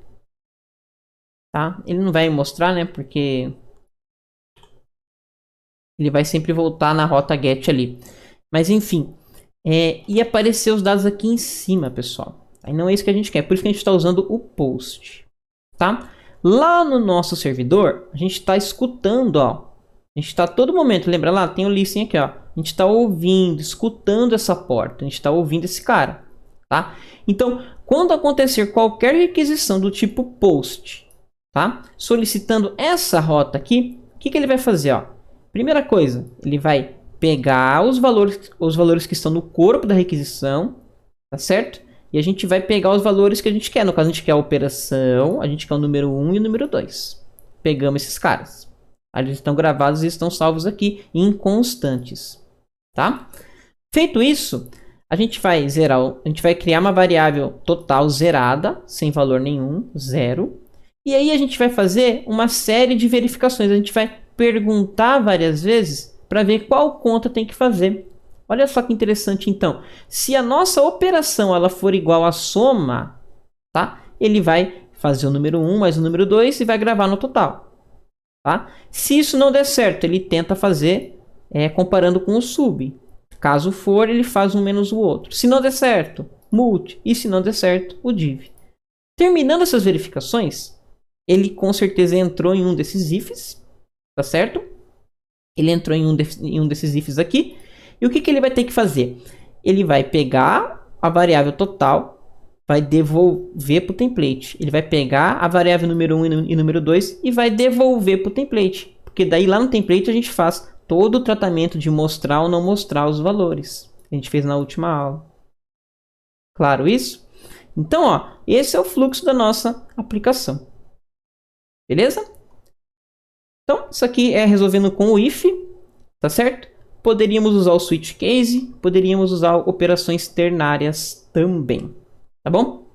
Tá? Ele não vai mostrar, né? Porque ele vai sempre voltar na rota get ali. Mas enfim, ia aparecer os dados aqui em cima, pessoal. Aí não é isso que a gente quer. Por isso que a gente está usando o post. Tá? Lá no nosso servidor, a gente está escutando, ó. A gente está a todo momento, lembra lá? Tem o listen aqui, ó. A gente está ouvindo, escutando essa porta. A gente está ouvindo esse cara, tá? Então, quando acontecer qualquer requisição do tipo post, tá? Solicitando essa rota aqui, o que ele vai fazer, ó? Primeira coisa, ele vai pegar os valores que estão no corpo da requisição, tá certo? E a gente vai pegar os valores que a gente quer. No caso, a gente quer a operação, a gente quer o número 1 e o número 2. Pegamos esses caras. Eles estão gravados e estão salvos aqui em constantes, tá? Feito isso, a gente vai criar uma variável total zerada, sem valor nenhum, 0. E aí a gente vai fazer uma série de verificações. A gente vai perguntar várias vezes para ver qual conta tem que fazer. Olha só que interessante, então. Se a nossa operação ela for igual à soma, tá? Ele vai fazer o número 1 mais o número 2 e vai gravar no total. Tá? Se isso não der certo, ele tenta fazer comparando com o sub. Caso for, ele faz um menos o outro. Se não der certo, multi. E se não der certo, o div. Terminando essas verificações, ele com certeza entrou em um desses ifs. Tá certo? Ele entrou em um desses ifs aqui. E o que ele vai ter que fazer? Ele vai pegar a variável total, vai devolver para o template. Ele vai pegar a variável número 1 e número 2 e vai devolver para o template. Porque daí lá no template a gente faz todo o tratamento de mostrar ou não mostrar os valores. Que a gente fez na última aula. Claro isso? Então, ó, esse é o fluxo da nossa aplicação. Beleza? Então, isso aqui é resolvendo com o if, tá certo? Poderíamos usar o switch case, poderíamos usar operações ternárias também. Tá bom?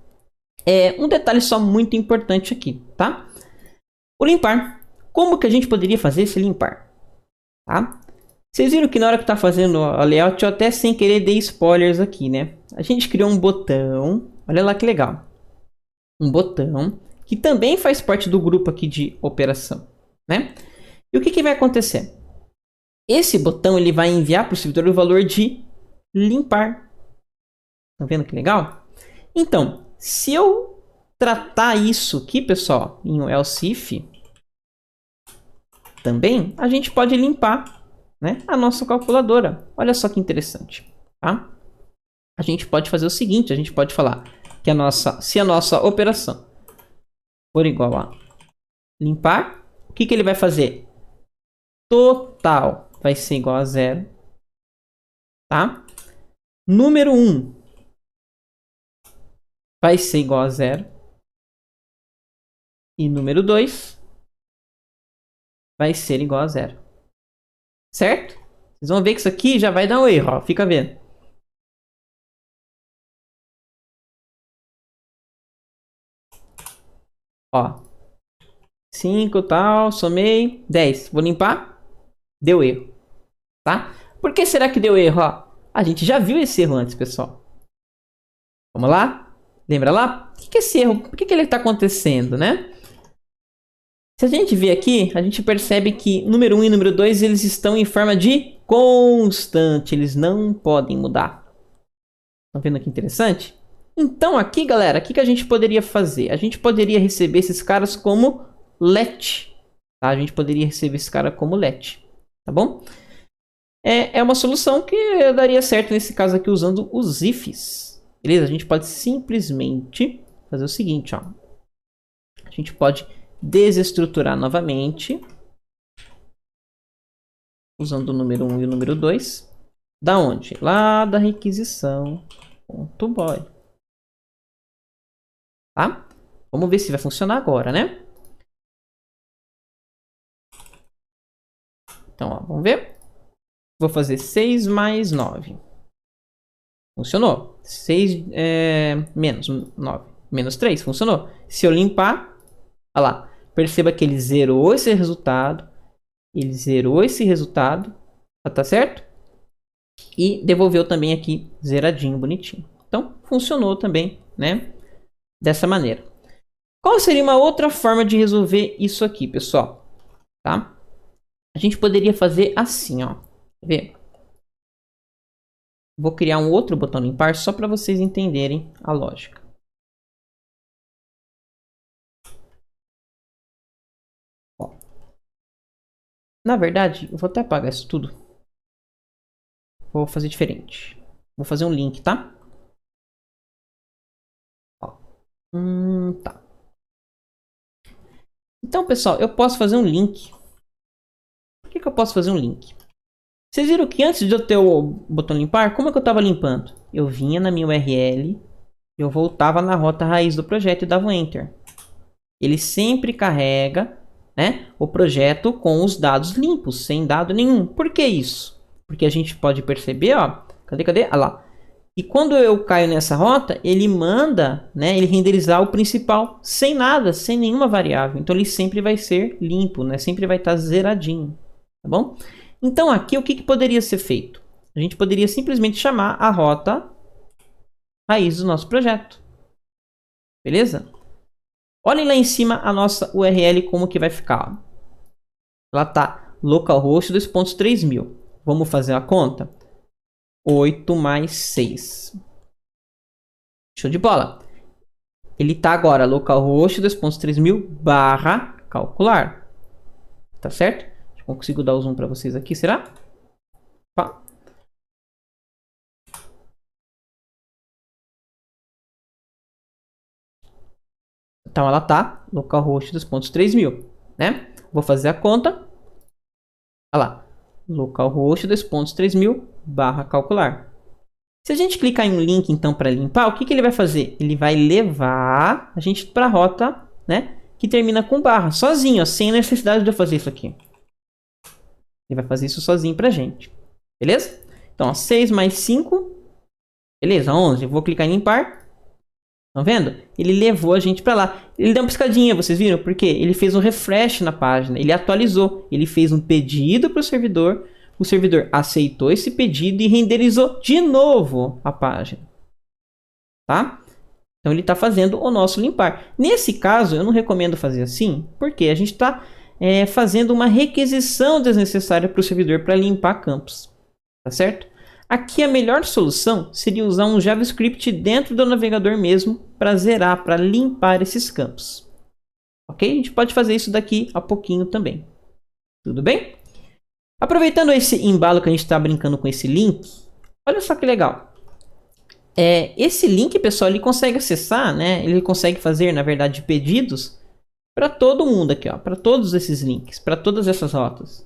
Um detalhe só muito importante aqui, tá? O limpar. Como que a gente poderia fazer esse limpar? Tá? Vocês viram que na hora que tá fazendo a layout, eu até sem querer dei spoilers aqui, né? A gente criou um botão. Olha lá que legal. Um botão que também faz parte do grupo aqui de operação, né? E o que vai acontecer? Esse botão ele vai enviar para o servidor o valor de limpar. Tá vendo que legal? Então, se eu tratar isso aqui, pessoal, em um else if, também a gente pode limpar, né, a nossa calculadora. Olha só que interessante, tá? A gente pode fazer o seguinte, a gente pode falar que se a nossa operação for igual a limpar, o que ele vai fazer? Total vai ser igual a 0, tá? Número 1 vai ser igual a 0. E número 2 vai ser igual a 0. Certo? Vocês vão ver que isso aqui já vai dar um erro, ó. Fica vendo. Ó. 5 tal, somei. 10. Vou limpar. Deu erro. Tá? Por que será que deu erro, ó? A gente já viu esse erro antes, pessoal. Vamos lá? Lembra lá? O que é esse erro? Por que ele está acontecendo, né? Se a gente ver aqui, a gente percebe que número 1 e número 2 eles estão em forma de constante. Eles não podem mudar. Estão vendo que interessante? Então aqui, galera, o que a gente poderia fazer? A gente poderia receber esses caras como let. Tá? A gente poderia receber esse cara como let. Tá bom? É uma solução que daria certo nesse caso aqui usando os ifs. Beleza? A gente pode simplesmente fazer o seguinte, ó. A gente pode desestruturar novamente. Usando o número 1 e o número 2. Da onde? Lá da requisição.boy. Tá? Vamos ver se vai funcionar agora, né? Então, ó, vamos ver. Vou fazer 6 mais 9. Funcionou. 6 menos 9. Menos 3. Funcionou. Se eu limpar, olha lá. Perceba que ele zerou esse resultado. Ele zerou esse resultado. Tá certo? E devolveu também aqui zeradinho, bonitinho. Então, funcionou também, né? Dessa maneira. Qual seria uma outra forma de resolver isso aqui, pessoal? Tá? A gente poderia fazer assim, ó. Quer ver? Vou criar um outro botão limpar só para vocês entenderem a lógica. Ó. Na verdade, eu vou até apagar isso tudo. Vou fazer diferente. Vou fazer um link, tá? Ó. Tá. Então, pessoal, eu posso fazer um link. Por que eu posso fazer um link? Vocês viram que antes de eu ter o botão limpar, como é que eu estava limpando? Eu vinha na minha URL, eu voltava na rota raiz do projeto e dava um Enter. Ele sempre carrega, né, o projeto com os dados limpos, sem dado nenhum. Por que isso? Porque a gente pode perceber, ó, cadê? Ah lá. E quando eu caio nessa rota, ele manda, né, ele renderizar o principal sem nada, sem nenhuma variável. Então ele sempre vai ser limpo, né, sempre vai estar zeradinho, tá bom? Então aqui o que poderia ser feito? A gente poderia simplesmente chamar a rota raiz do nosso projeto. Beleza? Olhem lá em cima a nossa URL como que vai ficar. Ela tá localhost 2.3000. Vamos fazer a conta? 8 mais 6. Show de bola. Ele tá agora localhost 2.3000 barra calcular. Tá certo? Eu consigo dar o zoom para vocês aqui, será? Pá. Então ela tá localhost 2.3000, né? Vou fazer a conta. Olha lá. Localhost 2.3000 barra calcular. Se a gente clicar em um link então para limpar, o que ele vai fazer? Ele vai levar a gente para a rota, né, que termina com barra, sozinho, ó, sem necessidade de eu fazer isso aqui. Ele vai fazer isso sozinho pra gente. Beleza? Então, ó, 6 mais 5. Beleza, 11. Eu vou clicar em limpar. Estão vendo? Ele levou a gente para lá. Ele deu uma piscadinha, vocês viram? Porque ele fez um refresh na página. Ele atualizou. Ele fez um pedido para o servidor. O servidor aceitou esse pedido e renderizou de novo a página. Tá? Então ele está fazendo o nosso limpar. Nesse caso, eu não recomendo fazer assim. Porque a gente está fazendo uma requisição desnecessária para o servidor para limpar campos. Tá certo? Aqui a melhor solução seria usar um JavaScript dentro do navegador mesmo para zerar, para limpar esses campos. Ok? A gente pode fazer isso daqui a pouquinho também. Tudo bem? Aproveitando esse embalo que a gente está brincando com esse link, olha só que legal. Esse link, pessoal, ele consegue acessar, né? Ele consegue fazer, na verdade, pedidos para todo mundo aqui, ó, para todos esses links, para todas essas rotas.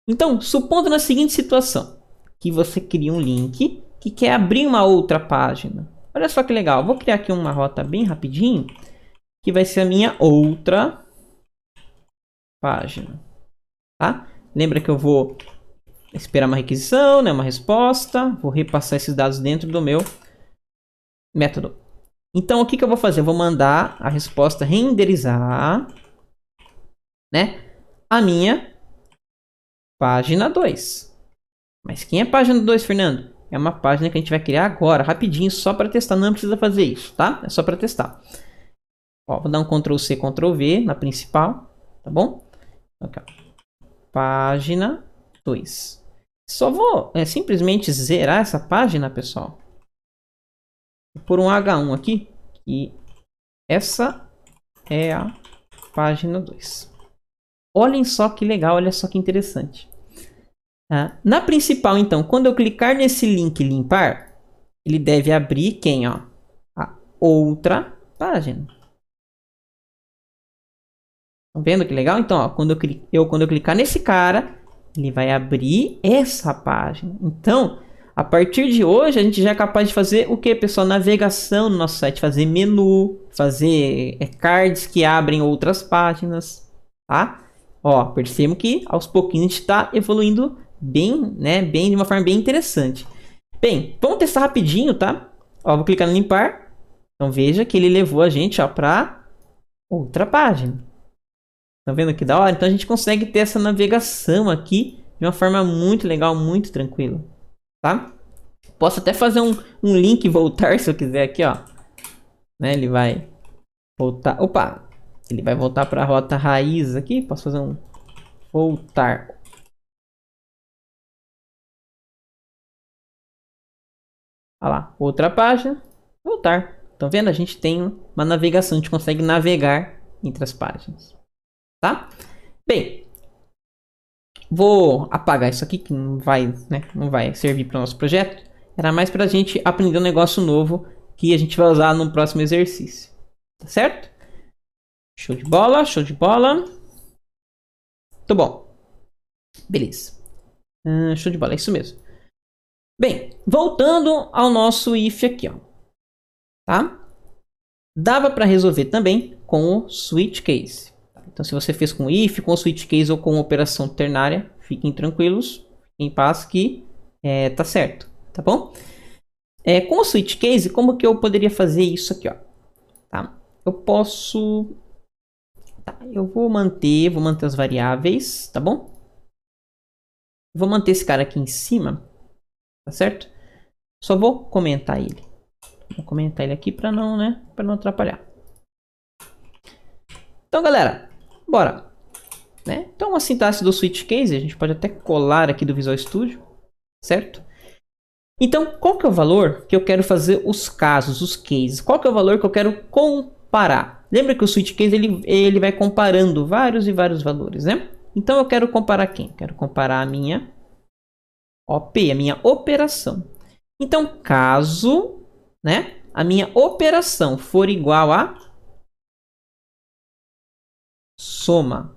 Então, supondo na seguinte situação, que você cria um link que quer abrir uma outra página. Olha só que legal. Vou criar aqui uma rota bem rapidinho, que vai ser a minha outra página. Tá? Lembra que eu vou esperar uma requisição, né, uma resposta. Vou repassar esses dados dentro do meu método. Então, o que eu vou fazer? Eu vou mandar a resposta renderizar, né, a minha página 2. Mas quem é a página 2, Fernando? É uma página que a gente vai criar agora, rapidinho, só para testar. Não precisa fazer isso, tá? É só para testar. Ó, vou dar um Ctrl+C, Ctrl+V na principal, tá bom? Aqui, ó. Página 2. Só vou simplesmente zerar essa página, pessoal. Por um H1 aqui. E essa é a página 2. Olhem só que legal, olha só que interessante. Na principal, então, quando eu clicar nesse link limpar, ele deve abrir quem, ó? A outra página. Estão vendo que legal? Então, ó, quando eu clicar nesse cara, ele vai abrir essa página. Então, a partir de hoje, a gente já é capaz de fazer o que, pessoal? Navegação no nosso site, fazer menu, fazer cards que abrem outras páginas, tá? Ó, percebam que aos pouquinhos a gente está evoluindo bem, né? Bem, de uma forma bem interessante. Bem, vamos testar rapidinho, tá? Ó, vou clicar no limpar. Então veja que ele levou a gente para outra página. Tá vendo que da hora? Então a gente consegue ter essa navegação aqui de uma forma muito legal, muito tranquila, tá? Posso até fazer um link e voltar se eu quiser aqui, ó. Né? Ele vai voltar. Opa! Ele vai voltar para a rota raiz aqui. Posso fazer um voltar. Olha lá, outra página, voltar. Estão vendo? A gente tem uma navegação, a gente consegue navegar entre as páginas, tá? Bem, vou apagar isso aqui que não vai, né, não vai servir para o nosso projeto. Era mais para a gente aprender um negócio novo que a gente vai usar no próximo exercício, tá certo? Show de bola, show de bola. Tá bom. Beleza. Show de bola, é isso mesmo. Bem, voltando ao nosso if aqui, ó. Tá? Dava para resolver também com o switch case. Então, se você fez com if, com o switch case ou com operação ternária, fiquem tranquilos, fiquem em paz que tá certo, tá bom? Com o switch case, como que eu poderia fazer isso aqui, ó? Tá? Eu posso... Tá, eu vou manter as variáveis, tá bom? Vou manter esse cara aqui em cima, tá certo? Só vou comentar ele. Vou comentar ele aqui para não, né, para não atrapalhar. Então, galera, bora, né? Então, a sintaxe do switch case, a gente pode até colar aqui do Visual Studio, certo? Então, qual que é o valor que eu quero fazer os casos, os cases? Qual que é o valor que eu quero comparar? Lembra que o switch case ele vai comparando vários e vários valores, né? Então, eu quero comparar quem? Quero comparar a minha OP, a minha operação. Então, caso, né, a minha operação for igual a soma,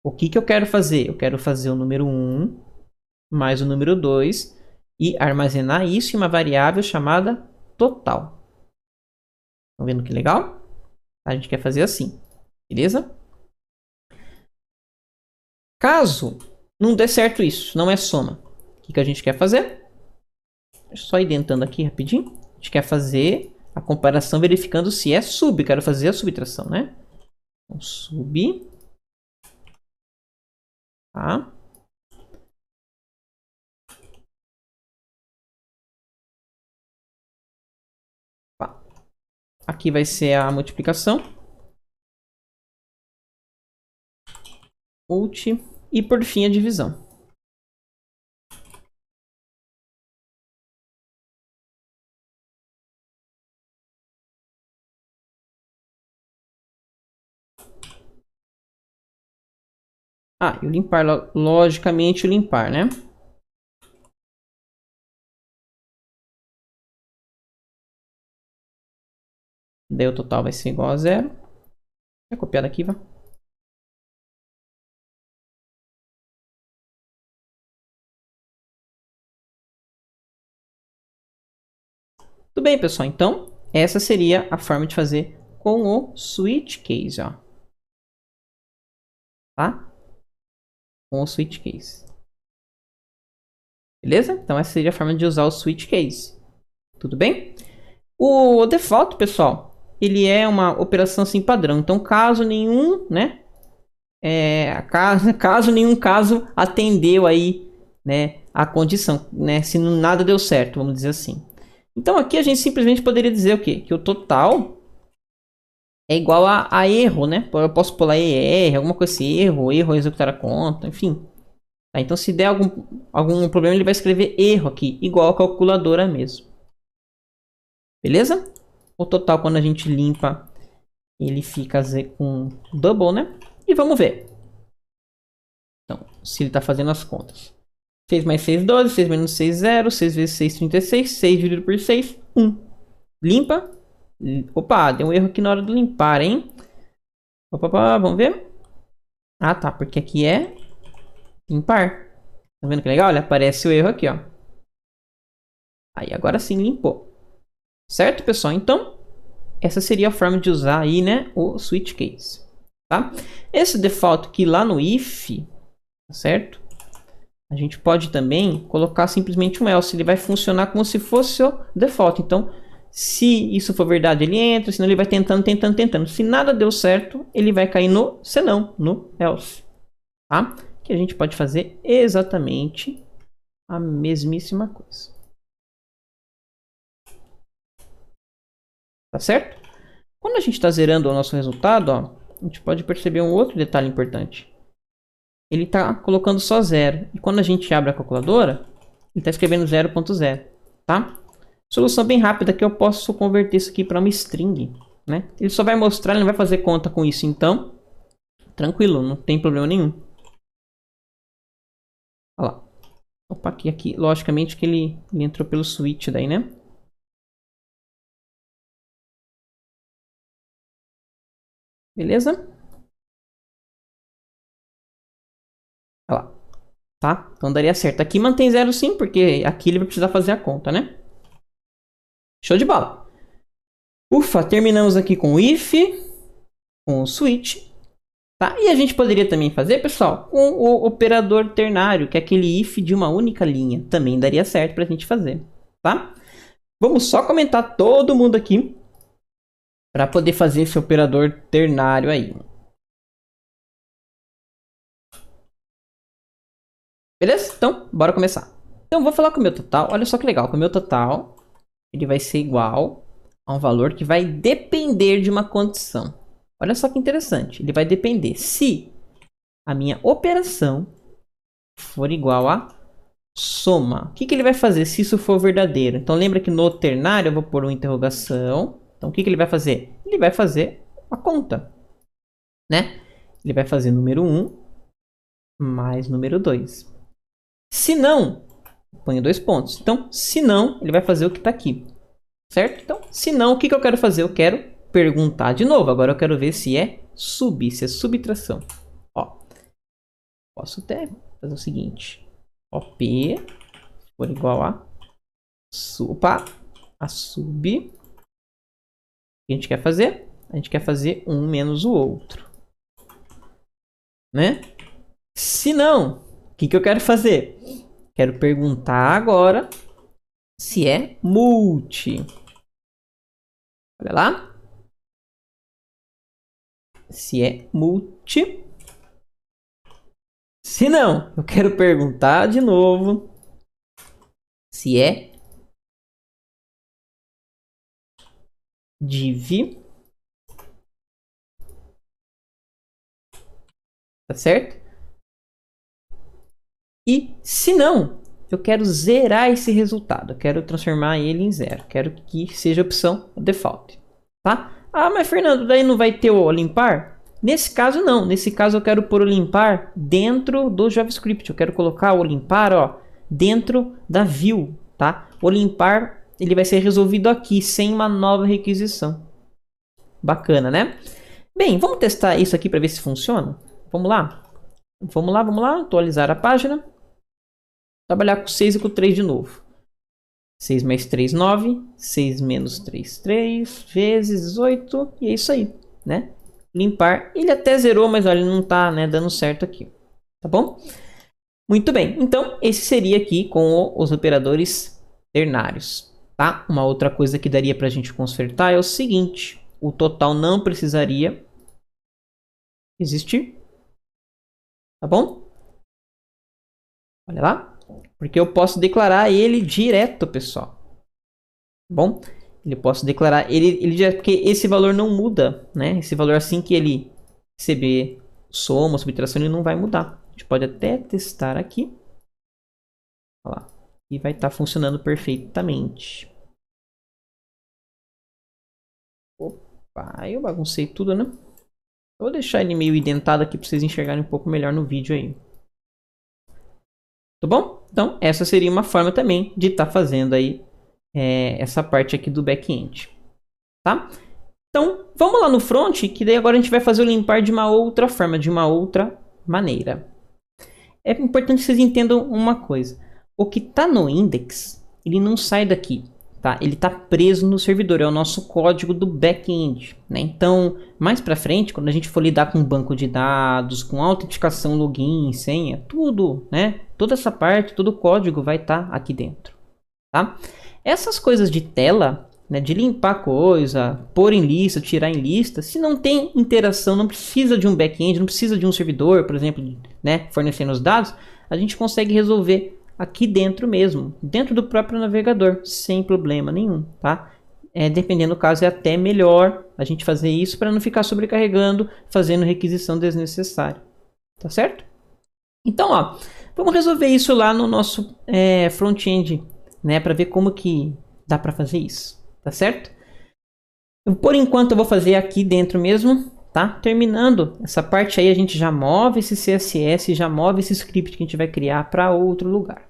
o que que eu quero fazer? Eu quero fazer o número 1 mais o número 2 e armazenar isso em uma variável chamada total. Estão vendo que legal? A gente quer fazer assim, beleza? Caso não dê certo isso, não é soma, o que que a gente quer fazer? Só identando aqui rapidinho. A gente quer fazer a comparação verificando se é sub. Quero fazer a subtração, né? Então, sub. Tá? Aqui vai ser a multiplicação. Multi. E por fim a divisão. E o limpar, logicamente o limpar, né? Daí o total vai ser igual a 0. Vou copiar daqui, vai. Tudo bem, pessoal. Então, essa seria a forma de fazer com o switch case, ó. Tá? Com o switch case. Beleza? Então, essa seria a forma de usar o switch case. Tudo bem? O default, pessoal, ele é uma operação assim padrão. Então, caso nenhum, né? Caso nenhum caso atendeu aí, né, a condição, né? Se nada deu certo, vamos dizer assim. Então, aqui a gente simplesmente poderia dizer o quê? Que o total é igual a erro, né? Eu posso pular ER, alguma coisa assim, erro executar a conta, enfim. Tá, então se der algum problema, ele vai escrever erro aqui, igual a calculadora mesmo. Beleza? O total, quando a gente limpa, ele fica com double, né? E vamos ver. Então, se ele está fazendo as contas. 6 mais 6, 12. 6 menos 6, 0. 6 vezes 6, 36. 6 dividido por 6, 1. Limpa. Opa, deu um erro aqui na hora do limpar, hein? Opa, vamos ver. Ah, tá, porque aqui é limpar. Tá vendo que legal? Olha, aparece o erro aqui, ó. Aí, agora sim, limpou. Certo, pessoal? Então, essa seria a forma de usar aí, né, o switch case. Tá? Esse default aqui lá no if, tá certo? A gente pode também colocar simplesmente um else. Ele vai funcionar como se fosse o default. Então, se isso for verdade, ele entra. Senão, ele vai tentando. Se nada deu certo, ele vai cair no senão, no else. Tá? Que a gente pode fazer exatamente a mesmíssima coisa. Tá certo? Quando a gente está zerando o nosso resultado, ó, a gente pode perceber um outro detalhe importante. Ele está colocando só 0. E quando a gente abre a calculadora, ele está escrevendo 0.0. Tá? Solução bem rápida que eu posso converter isso aqui para uma string. Né? Ele só vai mostrar, ele não vai fazer conta com isso. Então, tranquilo, não tem problema nenhum. Olha lá. Opa, aqui logicamente que ele entrou pelo switch daí, né? Beleza? Olha lá. Tá? Então daria certo. Aqui mantém 0 sim, porque aqui ele vai precisar fazer a conta, né? Show de bola. Ufa, terminamos aqui com o if, com o switch. Tá? E a gente poderia também fazer, pessoal, com o operador ternário, que é aquele if de uma única linha. Também daria certo para a gente fazer. Tá? Vamos só comentar todo mundo aqui para poder fazer esse operador ternário aí. Beleza? Então, bora começar. Então, vou falar com o meu total. Olha só que legal. Com o meu total, ele vai ser igual a um valor que vai depender de uma condição. Olha só que interessante. Ele vai depender se a minha operação for igual a soma. O que ele vai fazer se isso for verdadeiro? Então, lembra que no ternário eu vou pôr uma interrogação. Então, o que ele vai fazer? Ele vai fazer a conta, né? Ele vai fazer número 1 mais número 2. Se não, ponho 2 pontos. Então, se não, ele vai fazer o que está aqui. Certo? Então, se não, o que eu quero fazer? Eu quero perguntar de novo. Agora eu quero ver se é se é subtração. Ó, posso até fazer o seguinte. OP for igual a a sub. O que a gente quer fazer? A gente quer fazer um menos o outro. Né? Se não, o que eu quero fazer? Quero perguntar agora se é multi. Olha lá. Se é multi. Se não, eu quero perguntar de novo se é div. Tá certo? E se não, eu quero zerar esse resultado. Eu quero transformar ele em zero. Quero que seja a opção default. Tá? Ah, mas Fernando, daí não vai ter o limpar? Nesse caso não. Nesse caso eu quero pôr o limpar dentro do JavaScript. Eu quero colocar o limpar, ó, dentro da view, tá? O limpar, ele vai ser resolvido aqui, sem uma nova requisição. Bacana, né? Bem, vamos testar isso aqui para ver se funciona? Vamos lá? Vamos lá. Atualizar a página. Trabalhar com 6 e com 3 de novo. 6 mais 3, 9. 6 menos 3, 3. Vezes 18. E é isso aí, né? Limpar. Ele até zerou, mas olha, ele não tá, né, dando certo aqui. Tá bom? Muito bem. Então, esse seria aqui com os operadores ternários. Tá? Uma outra coisa que daria pra gente consertar é o seguinte. O total não precisaria existir. Tá bom? Olha lá. Porque eu posso declarar ele direto, pessoal. Bom, Ele posso declarar, ele já, porque esse valor não muda, né? Esse valor assim que ele receber soma, subtração, ele não vai mudar. A gente pode até testar aqui. Olha lá. E vai estar funcionando perfeitamente. Opa, eu baguncei tudo, né? Vou deixar ele meio indentado aqui para vocês enxergarem um pouco melhor no vídeo aí. Tá bom? Então, essa seria uma forma também de estar fazendo aí essa parte aqui do back-end. Tá? Então, vamos lá no front, que daí agora a gente vai fazer o limpar de uma outra forma, de uma outra maneira. É importante que vocês entendam uma coisa. O que está no index, ele não sai daqui. Tá? Ele está preso no servidor, é o nosso código do back-end. Né? Então, mais para frente, quando a gente for lidar com banco de dados, com autenticação, login, senha, tudo, né? Toda essa parte, todo o código vai estar aqui dentro. Tá? Essas coisas de tela, né, de limpar coisa, pôr em lista, tirar em lista, se não tem interação, não precisa de um back-end, não precisa de um servidor, por exemplo, né, fornecendo os dados, a gente consegue resolver aqui dentro mesmo, dentro do próprio navegador, sem problema nenhum, tá? Dependendo do caso, é até melhor a gente fazer isso para não ficar sobrecarregando, fazendo requisição desnecessária, tá certo? Então, ó, vamos resolver isso lá no nosso front-end, né, para ver como que dá para fazer isso, tá certo? Por enquanto eu vou fazer aqui dentro mesmo, tá? Terminando essa parte aí, a gente já move esse CSS, já move esse script que a gente vai criar para outro lugar,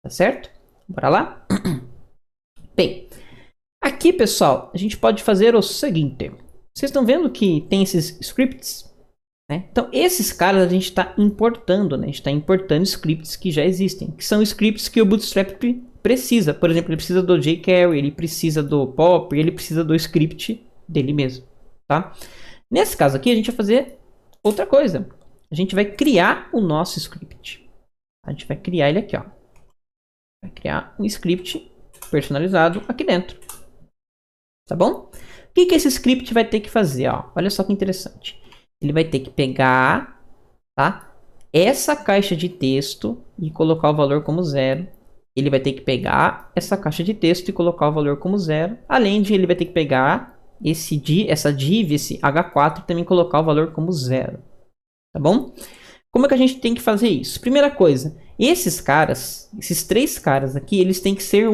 tá certo? Bora lá? Bem, aqui pessoal, a gente pode fazer o seguinte. Vocês estão vendo que tem esses scripts? Né? Então, esses caras a gente está importando, né? A gente está importando scripts que já existem, que são scripts que o Bootstrap precisa. Por exemplo, ele precisa do jQuery, ele precisa do pop, ele precisa do script dele mesmo, tá? Nesse caso aqui, a gente vai fazer outra coisa. A gente vai criar o nosso script. A gente vai criar ele aqui, ó. Vai criar um script personalizado aqui dentro. Tá bom? O que esse script vai ter que fazer, ó? Olha só que interessante. Ele vai ter que pegar, tá? Essa caixa de texto e colocar o valor como 0. Ele vai ter que pegar essa caixa de texto e colocar o valor como 0. Além de ele vai ter que pegar essa div, esse H4 e também colocar o valor como 0. Tá bom? Como é que a gente tem que fazer isso? Primeira coisa, esses caras, esses três caras aqui, eles têm que ser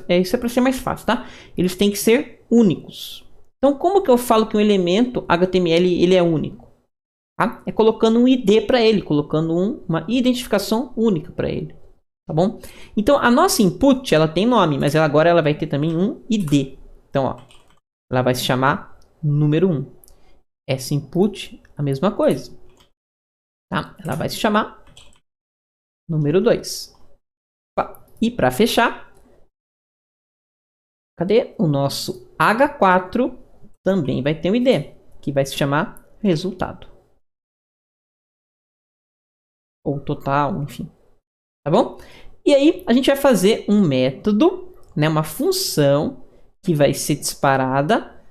isso é para ser mais fácil, tá? Eles têm que ser únicos. Então, como que eu falo que um elemento HTML ele é único? Tá? É colocando um ID para ele, colocando uma identificação única para ele. Tá bom? Então, a nossa input, ela tem nome, mas agora ela vai ter também um ID. Então, ó, ela vai se chamar número 1. Essa input, a mesma coisa. Tá? Ela vai se chamar número 2. E para fechar, cadê? O nosso H4 também vai ter um ID, que vai se chamar resultado. Ou total, enfim. Tá bom? E aí, a gente vai fazer um método, né, uma função que vai ser disparada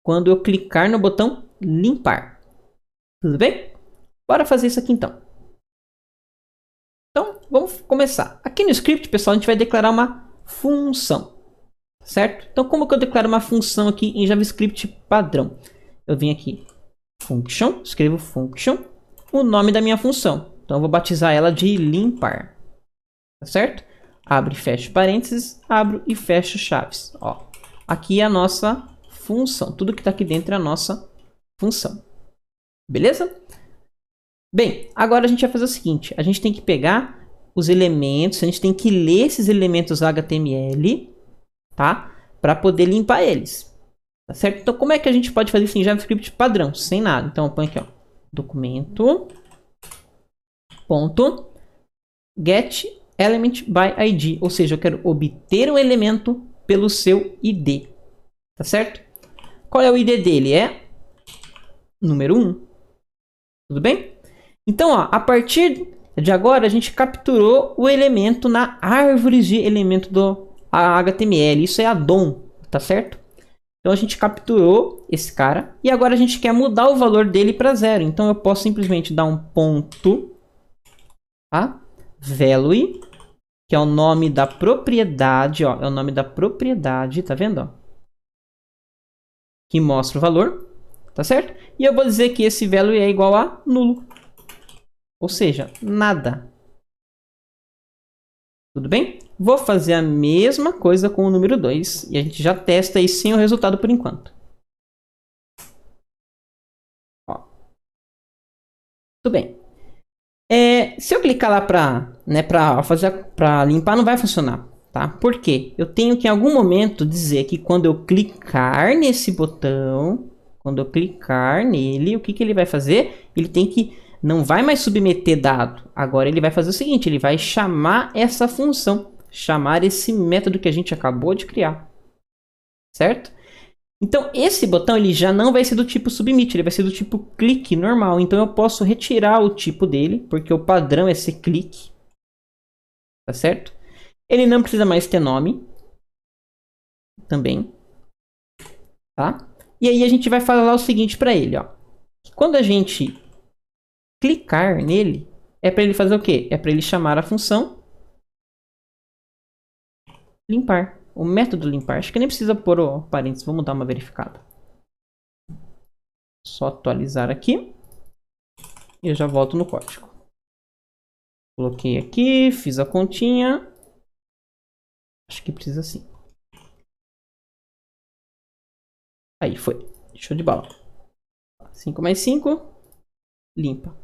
quando eu clicar no botão limpar. Tudo bem? Bora fazer isso aqui então. Então, vamos começar. Aqui no script, pessoal, a gente vai declarar uma função. Certo? Então, como que eu declaro uma função aqui em JavaScript padrão? Eu venho aqui, function, escrevo function, o nome da minha função. Então, eu vou batizar ela de limpar. Tá certo? Abre e fecha parênteses, abro e fecho chaves. Ó, aqui é a nossa função. Tudo que está aqui dentro é a nossa função. Beleza? Bem, agora a gente vai fazer o seguinte. A gente tem que pegar os elementos, a gente tem que ler esses elementos HTML, tá? Para poder limpar eles. Tá certo? Então, como é que a gente pode fazer isso em JavaScript padrão? Sem nada. Então, eu ponho aqui, ó. Documento. Ponto. Get element by ID. Ou seja, eu quero obter um elemento pelo seu ID. Tá certo? Qual é o ID dele? É número 1. Tudo bem? Então, ó, a partir de agora, a gente capturou o elemento na árvore de elemento do HTML. Isso é a DOM, tá certo? Então, a gente capturou esse cara e agora a gente quer mudar o valor dele para 0. Então, eu posso simplesmente dar um ponto, tá? Value, que é o nome da propriedade, ó, é o nome da propriedade, tá vendo? Ó? que mostra o valor, tá certo? E eu vou dizer que esse value é igual a nulo. Ou seja, nada. Tudo bem? Vou fazer a mesma coisa com o número 2 e a gente já testa aí sem o resultado por enquanto. Ó. Tudo bem. Se eu clicar lá para limpar, não vai funcionar, tá? Por quê? Eu tenho que em algum momento dizer que quando eu clicar nesse botão, quando eu clicar nele, o que que ele vai fazer? Ele tem que não vai mais submeter dado. Agora ele vai fazer o seguinte, ele vai chamar essa função, chamar esse método que a gente acabou de criar. Certo? Então, esse botão ele já não vai ser do tipo submit, ele vai ser do tipo clique normal. Então, eu posso retirar o tipo dele, porque o padrão é ser clique. Tá certo? Ele não precisa mais ter nome. Também. Tá? E aí, a gente vai falar o seguinte para ele, ó. Quando a gente clicar nele, é para ele fazer o quê? É para ele chamar a função limpar. O método limpar. Acho que nem precisa pôr o parênteses. Vamos dar uma verificada. Só atualizar aqui. E eu já volto no código. Coloquei aqui, fiz a continha. Acho que precisa sim. Aí, foi. Show de bola. 5 mais 5. Limpa.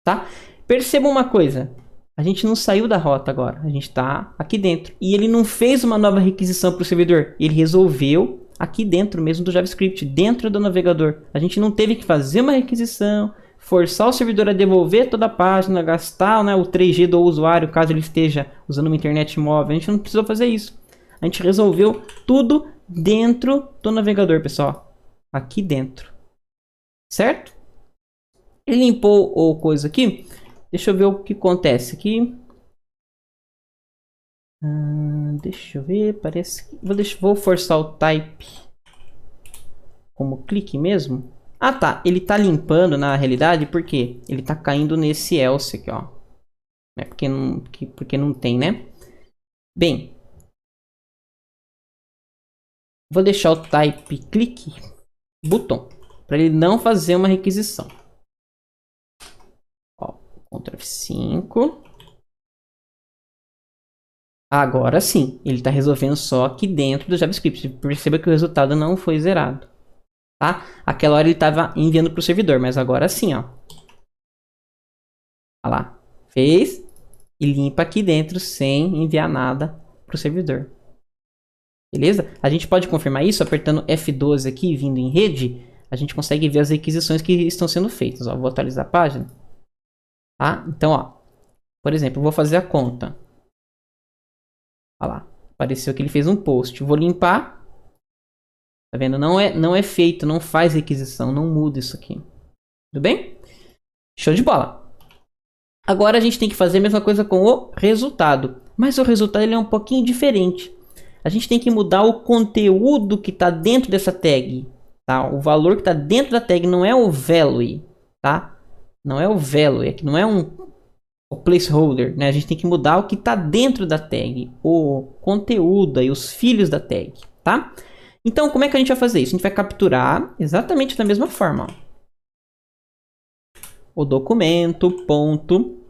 Tá? Perceba uma coisa. A gente não saiu da rota agora. A gente está aqui dentro. E ele não fez uma nova requisição para o servidor. Ele resolveu aqui dentro mesmo do JavaScript. Dentro do navegador. A gente não teve que fazer uma requisição. Forçar o servidor a devolver toda a página. Gastar, né, o 3G do usuário. Caso ele esteja usando uma internet móvel. A gente não precisou fazer isso. A gente resolveu tudo dentro do navegador, pessoal. Aqui dentro. Certo? Ele limpou o coisa aqui. Deixa eu ver o que acontece aqui. Deixa eu ver. Parece que... Vou forçar o type como clique mesmo. Ah, tá. Ele tá limpando na realidade porque ele tá caindo nesse else aqui, ó. É porque não tem, né? Bem. Vou deixar o type clique botão. Para ele não fazer uma requisição. Ó, Ctrl F5. Agora sim, ele está resolvendo só aqui dentro do JavaScript. Perceba que o resultado não foi zerado. Tá? Aquela hora ele estava enviando para o servidor, mas agora sim, ó. Olha lá. Fez e limpa aqui dentro sem enviar nada para o servidor. Beleza? A gente pode confirmar isso apertando F12 aqui, vindo em rede. A gente consegue ver as requisições que estão sendo feitas. Ó, vou atualizar a página. Tá? Então, ó. Por exemplo, eu vou fazer a conta. Olha lá. Apareceu que ele fez um post. Vou limpar. Tá vendo? Não é feito, não faz requisição, não muda isso aqui. Tudo bem? Show de bola. Agora a gente tem que fazer a mesma coisa com o resultado. Mas o resultado ele é um pouquinho diferente. A gente tem que mudar o conteúdo que está dentro dessa tag. Tá? O valor que está dentro da tag não é o value. Tá? Não é o value. Aqui não é o placeholder. Né? A gente tem que mudar o que está dentro da tag. O conteúdo e os filhos da tag. Tá? Então, como é que a gente vai fazer isso? A gente vai capturar exatamente da mesma forma. Ó. O documento, ponto,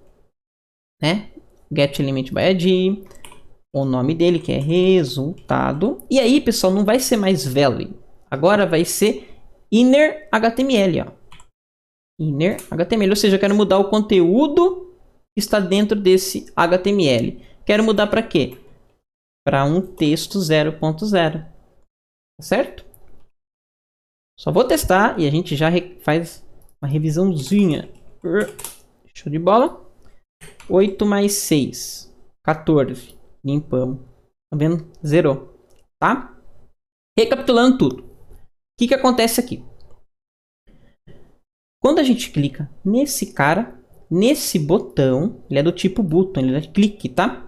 né? getElementById, o nome dele que é resultado. E aí, pessoal, não vai ser mais value. Agora vai ser inner HTML, ó. Inner HTML, ou seja, eu quero mudar o conteúdo que está dentro desse HTML. Quero mudar para quê? Para um texto 0.0. Tá certo? Só vou testar e a gente já faz uma revisãozinha. Show de bola. 8 mais 6. 14. Limpamos. Tá vendo? Zerou. Tá? Recapitulando tudo. O que acontece aqui? Quando a gente clica nesse cara, nesse botão, ele é do tipo button, ele é de clique, tá?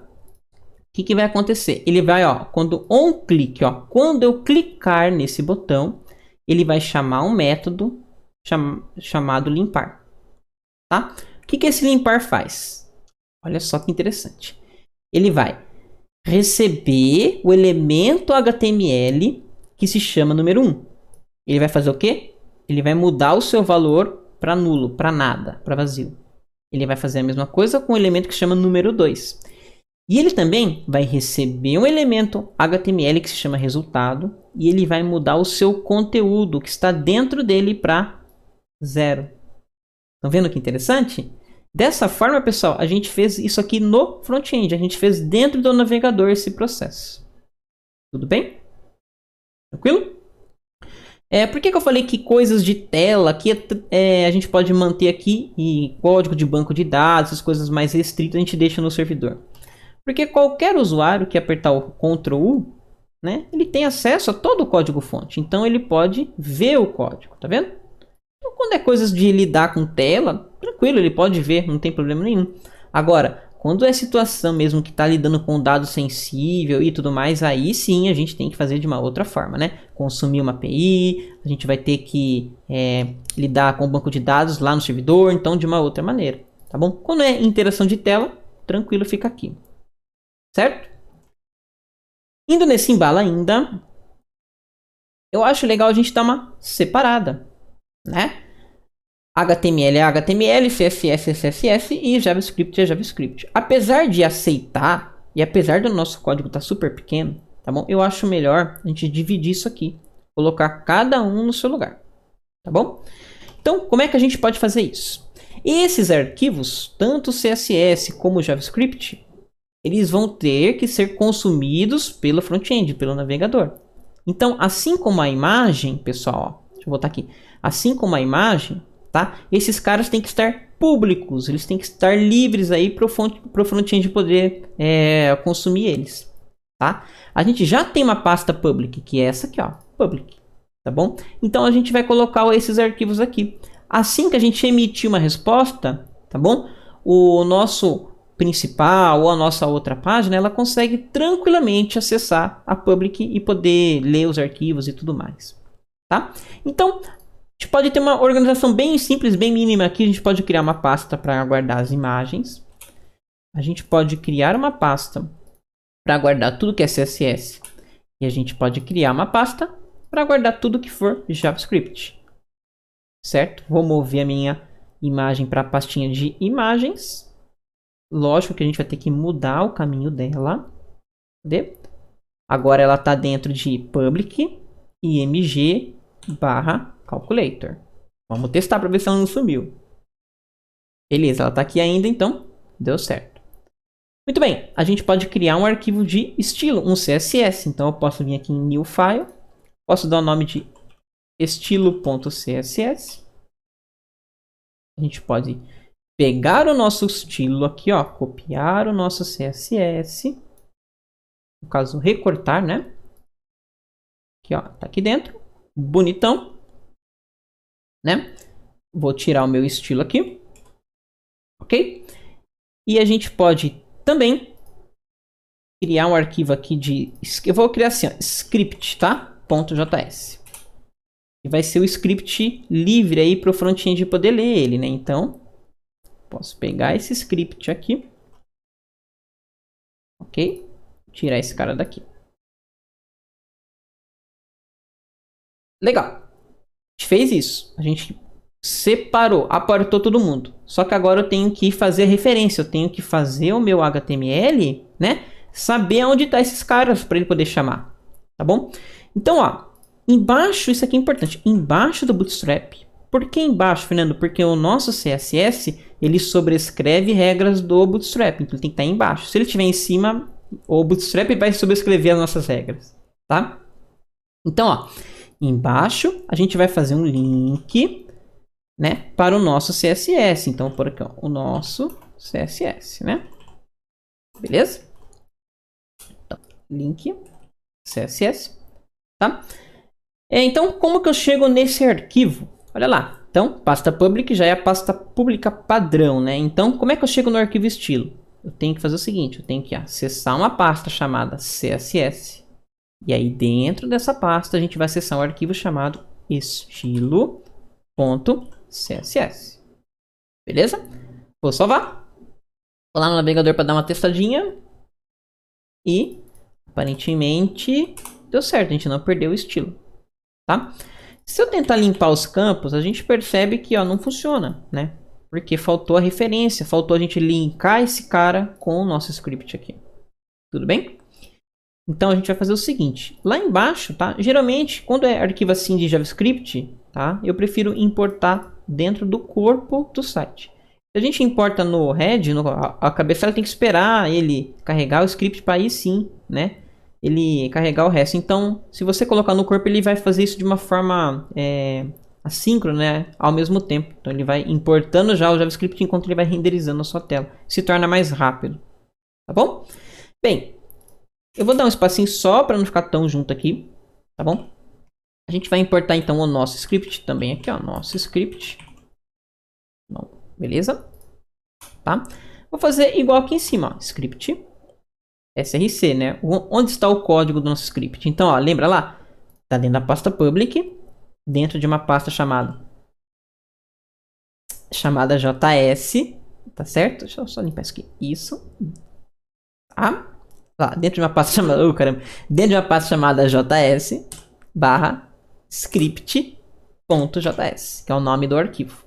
O que vai acontecer? Ele vai, ó, quando on clique, ó, quando eu clicar nesse botão, ele vai chamar um método chamado limpar, tá? O que esse limpar faz? Olha só que interessante. Ele vai receber o elemento HTML que se chama número 1. Ele vai fazer o quê? Ele vai mudar o seu valor para nulo, para nada, para vazio. Ele vai fazer a mesma coisa com o elemento que se chama número 2. E ele também vai receber um elemento HTML que se chama resultado e ele vai mudar o seu conteúdo que está dentro dele para 0. Estão vendo que interessante? Dessa forma, pessoal, a gente fez isso aqui no front-end. A gente fez dentro do navegador esse processo. Tudo bem? Tranquilo? Por que eu falei que coisas de tela aqui a gente pode manter aqui e código de banco de dados, as coisas mais restritas a gente deixa no servidor? Porque qualquer usuário que apertar o Ctrl U, né, ele tem acesso a todo o código-fonte. Então ele pode ver o código, tá vendo? Então, quando é coisas de lidar com tela, tranquilo, ele pode ver, não tem problema nenhum. Agora, quando é situação mesmo que está lidando com dado sensível e tudo mais, aí sim a gente tem que fazer de uma outra forma, né? Consumir uma API, a gente vai ter que lidar com o banco de dados lá no servidor, então de uma outra maneira, tá bom? Quando é interação de tela, tranquilo, fica aqui. Certo? Indo nesse embalo ainda, eu acho legal a gente dar uma separada, né? HTML é HTML, CSS é CSS e JavaScript é JavaScript. Apesar de aceitar, e apesar do nosso código estar super pequeno, tá bom? Eu acho melhor a gente dividir isso aqui, colocar cada um no seu lugar, tá bom? Então, como é que a gente pode fazer isso? Esses arquivos, tanto CSS como JavaScript, eles vão ter que ser consumidos pelo front-end, pelo navegador. Então, assim como a imagem, pessoal, ó, deixa eu botar aqui. Assim como a imagem, tá? Esses caras têm que estar públicos, eles têm que estar livres aí para o front-end poder consumir eles, tá? A gente já tem uma pasta public, que é essa aqui, ó, public, tá bom? Então, a gente vai colocar esses arquivos aqui. Assim que a gente emitir uma resposta, tá bom? O nosso principal ou a nossa outra página, ela consegue tranquilamente acessar a public e poder ler os arquivos e tudo mais, tá? Então, a gente pode ter uma organização bem simples, bem mínima aqui. A gente pode criar uma pasta para guardar as imagens. A gente pode criar uma pasta para guardar tudo que é CSS. E a gente pode criar uma pasta para guardar tudo que for JavaScript. Certo? Vou mover a minha imagem para a pastinha de imagens. Lógico que a gente vai ter que mudar o caminho dela. Cadê? Agora ela está dentro de public img barra calculator. Vamos testar para ver se ela não sumiu. Beleza, ela está aqui ainda, então deu certo. Muito bem, a gente pode criar um arquivo de estilo, um CSS. Então eu posso vir aqui em New File, posso dar o nome de estilo.css. A gente pode pegar o nosso estilo aqui, ó, copiar o nosso CSS, no caso recortar, né? Aqui, ó, tá aqui dentro, bonitão, né? Vou tirar o meu estilo aqui, ok? E a gente pode também criar um arquivo aqui de, eu vou criar assim, ó, script, tá? .js. E vai ser o script livre aí para o front-end poder ler ele, né? Então posso pegar esse script aqui. Ok? Tirar esse cara daqui. Legal. A gente fez isso. A gente separou, apartou todo mundo. Só que agora eu tenho que fazer a referência. Eu tenho que fazer o meu HTML, né? Saber onde tá esses caras para ele poder chamar. Tá bom? Então, ó. Embaixo, isso aqui é importante. Embaixo do Bootstrap. Por que embaixo, Fernando? Porque o nosso CSS, ele sobrescreve regras do Bootstrap. Então, ele tem que estar embaixo. Se ele estiver em cima, o Bootstrap vai sobrescrever as nossas regras. Tá? Então, ó. Embaixo, a gente vai fazer um link, né, para o nosso CSS. Então, por aqui, ó, o nosso CSS, né? Beleza? Então, link CSS, tá? Então, como que eu chego nesse arquivo? Olha lá. Então, pasta public já é a pasta pública padrão, né? Então, como é que eu chego no arquivo estilo? Eu tenho que fazer o seguinte, eu tenho que acessar uma pasta chamada CSS. E aí, dentro dessa pasta, a gente vai acessar um arquivo chamado estilo.css. Beleza? Vou salvar. Vou lá no navegador para dar uma testadinha. E, aparentemente, deu certo. A gente não perdeu o estilo. Tá? Se eu tentar limpar os campos, a gente percebe que ó, não funciona, né? Porque faltou a referência, faltou a gente linkar esse cara com o nosso script aqui. Tudo bem? Então a gente vai fazer o seguinte, lá embaixo, tá? Geralmente, quando é arquivo assim de JavaScript, tá? Eu prefiro importar dentro do corpo do site. Se a gente importa no head, a cabeça tem que esperar ele carregar o script para aí sim, né? Ele carregar o resto. Então, se você colocar no corpo, ele vai fazer isso de uma forma assíncrona, né? Ao mesmo tempo. Então, ele vai importando já o JavaScript enquanto ele vai renderizando a sua tela. Se torna mais rápido. Tá bom? Bem, eu vou dar um espacinho só para não ficar tão junto aqui. Tá bom? A gente vai importar então o nosso script também aqui, ó. Nosso script. Beleza? Tá? Vou fazer igual aqui em cima, ó. Script. SRC, né? Onde está o código do nosso script? Então, ó, lembra lá? Tá dentro da pasta public, dentro de uma pasta chamada JS, tá certo? Deixa eu só limpar isso aqui. Isso. Tá? Lá, dentro de uma pasta chamada, dentro de uma pasta chamada JS barra script.js, que é o nome do arquivo.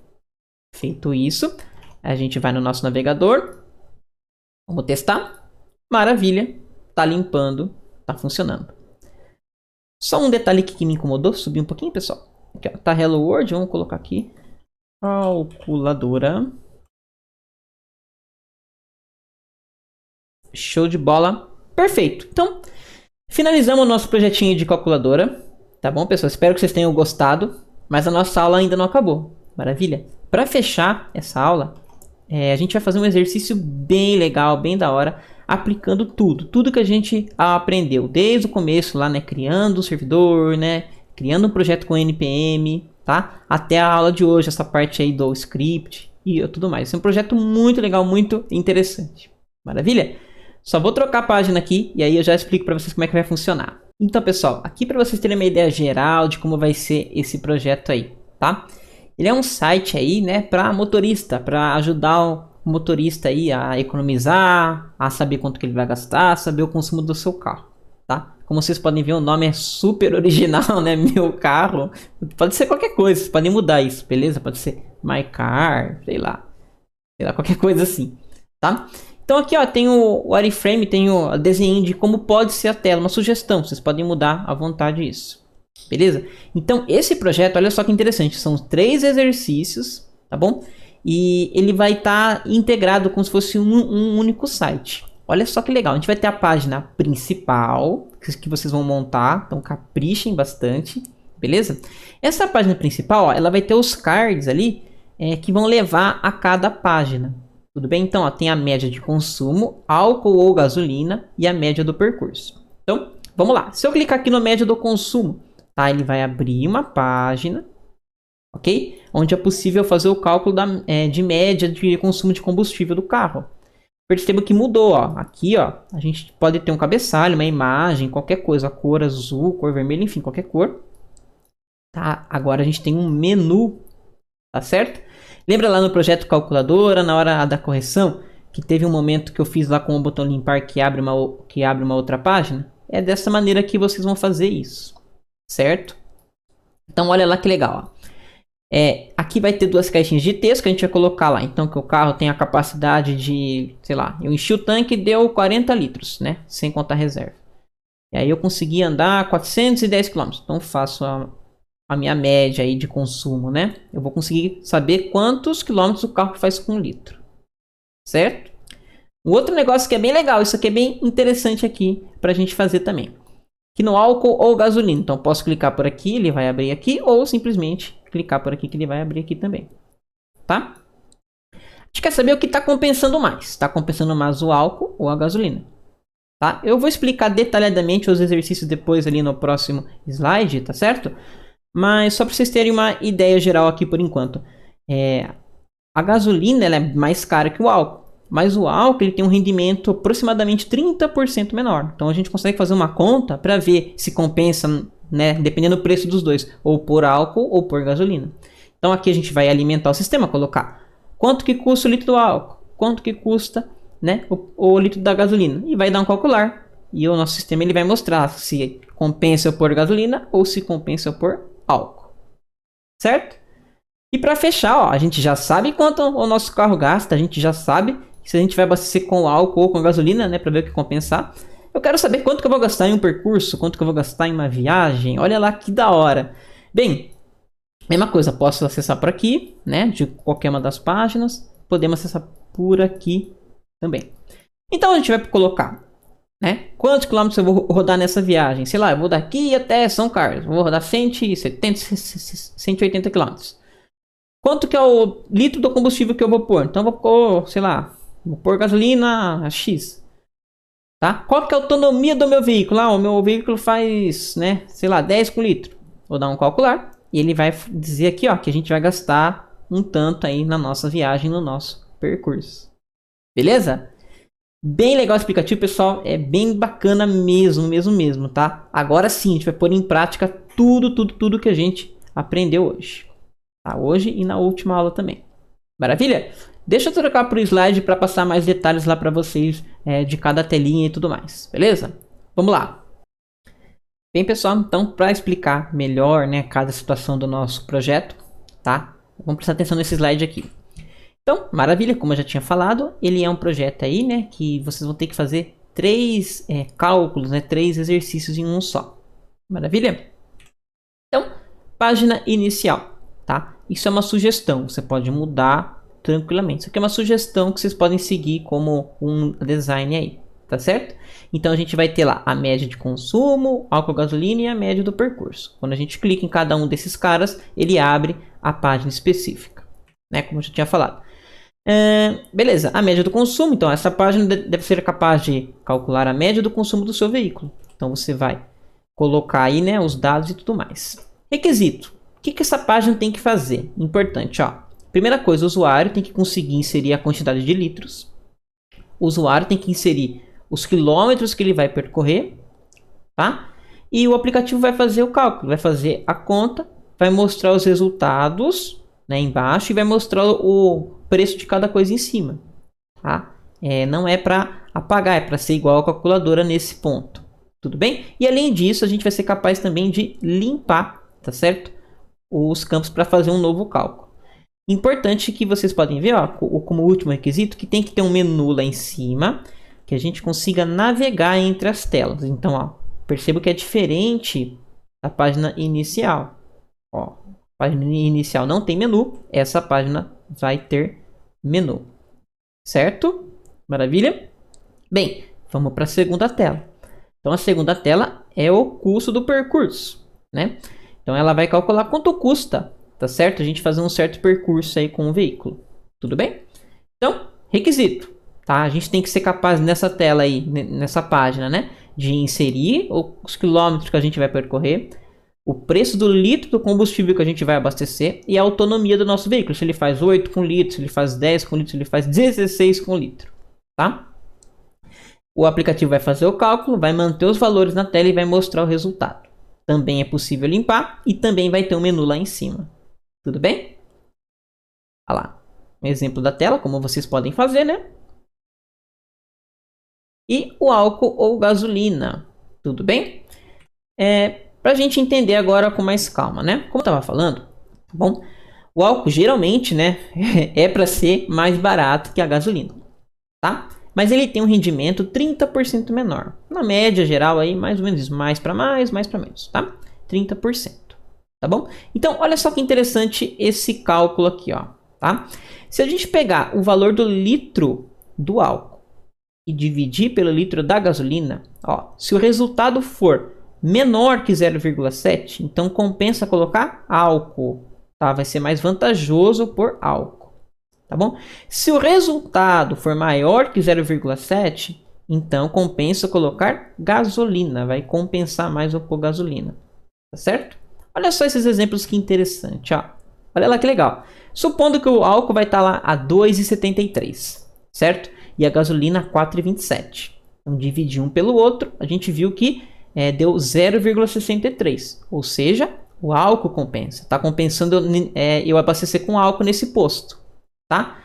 Feito isso, a gente vai no nosso navegador. Vamos testar. Maravilha, tá limpando, tá funcionando. Só um detalhe aqui que me incomodou, subir um pouquinho, pessoal. Aqui, ó, tá Hello World, vamos colocar aqui. Calculadora. Show de bola. Perfeito. Então, finalizamos o nosso projetinho de calculadora. Tá bom, pessoal? Espero que vocês tenham gostado. Mas a nossa aula ainda não acabou. Maravilha? Para fechar essa aula, a gente vai fazer um exercício bem legal, bem da hora, aplicando tudo que a gente aprendeu desde o começo lá, né, criando um servidor, né, criando um projeto com npm, tá? Até a aula de hoje, essa parte aí do script e tudo mais. Esse é um projeto muito legal, muito interessante. Maravilha? Só vou trocar a página aqui e aí eu já explico para vocês como é que vai funcionar. Então, pessoal, aqui para vocês terem uma ideia geral de como vai ser esse projeto aí, tá? Ele é um site aí, né, para motorista, para ajudar o motorista aí a economizar, a saber quanto que ele vai gastar, saber o consumo do seu carro, tá? Como vocês podem ver, o nome é super original, né? Meu carro. Pode ser qualquer coisa, vocês podem mudar isso, beleza? Pode ser my car, sei lá, qualquer coisa assim, tá? Então aqui, ó, tem o wireframe, tem o desenho de como pode ser a tela, uma sugestão, vocês podem mudar à vontade isso. Beleza? Então, esse projeto, olha só que interessante, são 3 exercícios, tá bom? E ele vai estar integrado como se fosse um único site. Olha só que legal, a gente vai ter a página principal, que vocês vão montar, então caprichem bastante, beleza? Essa página principal, ó, ela vai ter os cards ali, que vão levar a cada página. Tudo bem? Então, ó, tem a média de consumo, álcool ou gasolina e a média do percurso. Então, vamos lá. Se eu clicar aqui no média do consumo, tá? Ele vai abrir uma página, ok? Onde é possível fazer o cálculo de média de consumo de combustível do carro. Perceba que mudou, ó. Aqui, ó, a gente pode ter um cabeçalho, uma imagem, qualquer coisa, a cor azul, cor vermelha, enfim, qualquer cor. Tá? Agora a gente tem um menu, tá certo? Lembra lá no projeto calculadora, na hora da correção, que teve um momento que eu fiz lá com o botão limpar que abre uma outra página? É dessa maneira que vocês vão fazer isso, certo? Então olha lá que legal, ó. Aqui vai ter 2 caixinhas de texto que a gente vai colocar lá. Então que o carro tem a capacidade de, sei lá, eu enchi o tanque e deu 40 litros, né? Sem contar reserva. E aí eu consegui andar 410 km. Então faço a minha média aí de consumo, né? Eu vou conseguir saber quantos quilômetros o carro faz com 1 litro. Certo? Um outro negócio que é bem legal, isso aqui é bem interessante aqui pra gente fazer também. Aqui no álcool ou gasolina. Então posso clicar por aqui, ele vai abrir aqui, ou simplesmente clicar por aqui que ele vai abrir aqui também. Tá? A gente quer saber o que está compensando mais. Está compensando mais o álcool ou a gasolina. Tá? Eu vou explicar detalhadamente os exercícios depois ali no próximo slide, tá certo? Mas só para vocês terem uma ideia geral aqui por enquanto. A gasolina ela é mais cara que o álcool. Mas o álcool ele tem um rendimento aproximadamente 30% menor. Então a gente consegue fazer uma conta para ver se compensa, né, dependendo do preço dos dois. Ou por álcool ou por gasolina. Então aqui a gente vai alimentar o sistema, colocar quanto que custa o litro do álcool, quanto que custa, né, o litro da gasolina. E vai dar um calcular. E o nosso sistema ele vai mostrar se compensa eu pôr gasolina ou se compensa eu pôr álcool. certo? E para fechar, ó, a gente já sabe quanto o nosso carro gasta, a gente já sabe se a gente vai abastecer com álcool ou com gasolina, né, para ver o que compensar. Eu quero saber quanto que eu vou gastar em um percurso, quanto que eu vou gastar em uma viagem. Olha lá que da hora. Bem, mesma coisa, posso acessar por aqui, né, de qualquer uma das páginas. Podemos acessar por aqui também. Então a gente vai colocar, né, quantos quilômetros eu vou rodar nessa viagem. Sei lá, eu vou daqui até São Carlos, vou rodar 170, 180 quilômetros. Quanto que é o litro do combustível que eu vou pôr? Então eu vou pôr, sei lá, vou pôr gasolina X. Tá? Qual que é a autonomia do meu veículo? O meu veículo faz, né, sei lá, 10 por litro. Vou dar um calcular e ele vai dizer aqui, ó, que a gente vai gastar um tanto aí na nossa viagem, no nosso percurso. Beleza? Bem legal o explicativo, pessoal. É bem bacana mesmo, tá? Agora sim, a gente vai pôr em prática tudo que a gente aprendeu hoje. Tá? Hoje e na última aula também. Maravilha? Deixa eu trocar para o slide para passar mais detalhes lá para vocês de cada telinha e tudo mais. Beleza? Vamos lá. Bem, pessoal, então para explicar melhor, né, cada situação do nosso projeto, tá? Vamos prestar atenção nesse slide aqui. Então, maravilha, como eu já tinha falado, ele é um projeto aí, né, que vocês vão ter que fazer 3 cálculos, né, 3 exercícios em um só. Maravilha? Então, página inicial, tá? Isso é uma sugestão, você pode mudar tranquilamente. Isso aqui é uma sugestão que vocês podem seguir como um design aí, tá certo? Então a gente vai ter lá a média de consumo, álcool, gasolina e a média do percurso. Quando a gente clica em cada um desses caras, ele abre a página específica, né? Como eu já tinha falado. Beleza, a média do consumo. Então essa página deve ser capaz de calcular a média do consumo do seu veículo. Então você vai colocar aí, né, os dados e tudo mais. Requisito. O que essa página tem que fazer? Importante, ó. Primeira coisa, o usuário tem que conseguir inserir a quantidade de litros. O usuário tem que inserir os quilômetros que ele vai percorrer, tá? E o aplicativo vai fazer o cálculo, vai fazer a conta, vai mostrar os resultados, né, embaixo e vai mostrar o preço de cada coisa em cima, tá? Não é para apagar, é para ser igual a calculadora nesse ponto, tudo bem? E além disso, a gente vai ser capaz também de limpar, tá certo? Os campos para fazer um novo cálculo. Importante que vocês podem ver, ó, como último requisito, que tem que ter um menu lá em cima, que a gente consiga navegar entre as telas. Então, ó, perceba que é diferente da página inicial. Ó, a página inicial não tem menu, essa página vai ter menu. Certo? Maravilha? Bem, vamos para a segunda tela. Então, a segunda tela é o custo do percurso, né? Então, ela vai calcular quanto custa, tá certo? A gente fazer um certo percurso aí com o veículo. Tudo bem? Então, requisito, tá? A gente tem que ser capaz nessa tela aí, nessa página, né, de inserir os quilômetros que a gente vai percorrer, o preço do litro do combustível que a gente vai abastecer e a autonomia do nosso veículo. Se ele faz 8 com litro, se ele faz 10 com litro, se ele faz 16 com litro, tá? O aplicativo vai fazer o cálculo, vai manter os valores na tela e vai mostrar o resultado. Também é possível limpar e também vai ter um menu lá em cima. Tudo bem? Olha lá. Um exemplo da tela, como vocês podem fazer, né? E o álcool ou gasolina. Tudo bem? Para a gente entender agora com mais calma, né? Como eu estava falando, tá bom? O álcool geralmente, né, é para ser mais barato que a gasolina, tá? Mas ele tem um rendimento 30% menor. Na média geral aí, mais ou menos isso. Mais para mais para menos, tá? 30%. Tá bom? Então, olha só que interessante esse cálculo aqui, ó, tá? Se a gente pegar o valor do litro do álcool e dividir pelo litro da gasolina, ó, se o resultado for menor que 0,7, então compensa colocar álcool, tá? Vai ser mais vantajoso por álcool, tá bom? Se o resultado for maior que 0,7, então compensa colocar gasolina, vai compensar mais o por gasolina, tá certo? Olha só esses exemplos que interessante, ó. Olha lá que legal. Supondo que o álcool vai estar lá a 2,73, certo? E a gasolina a 4,27. Então, dividir um pelo outro, a gente viu que deu 0,63. Ou seja, o álcool compensa. Está compensando eu abastecer com álcool nesse posto, tá?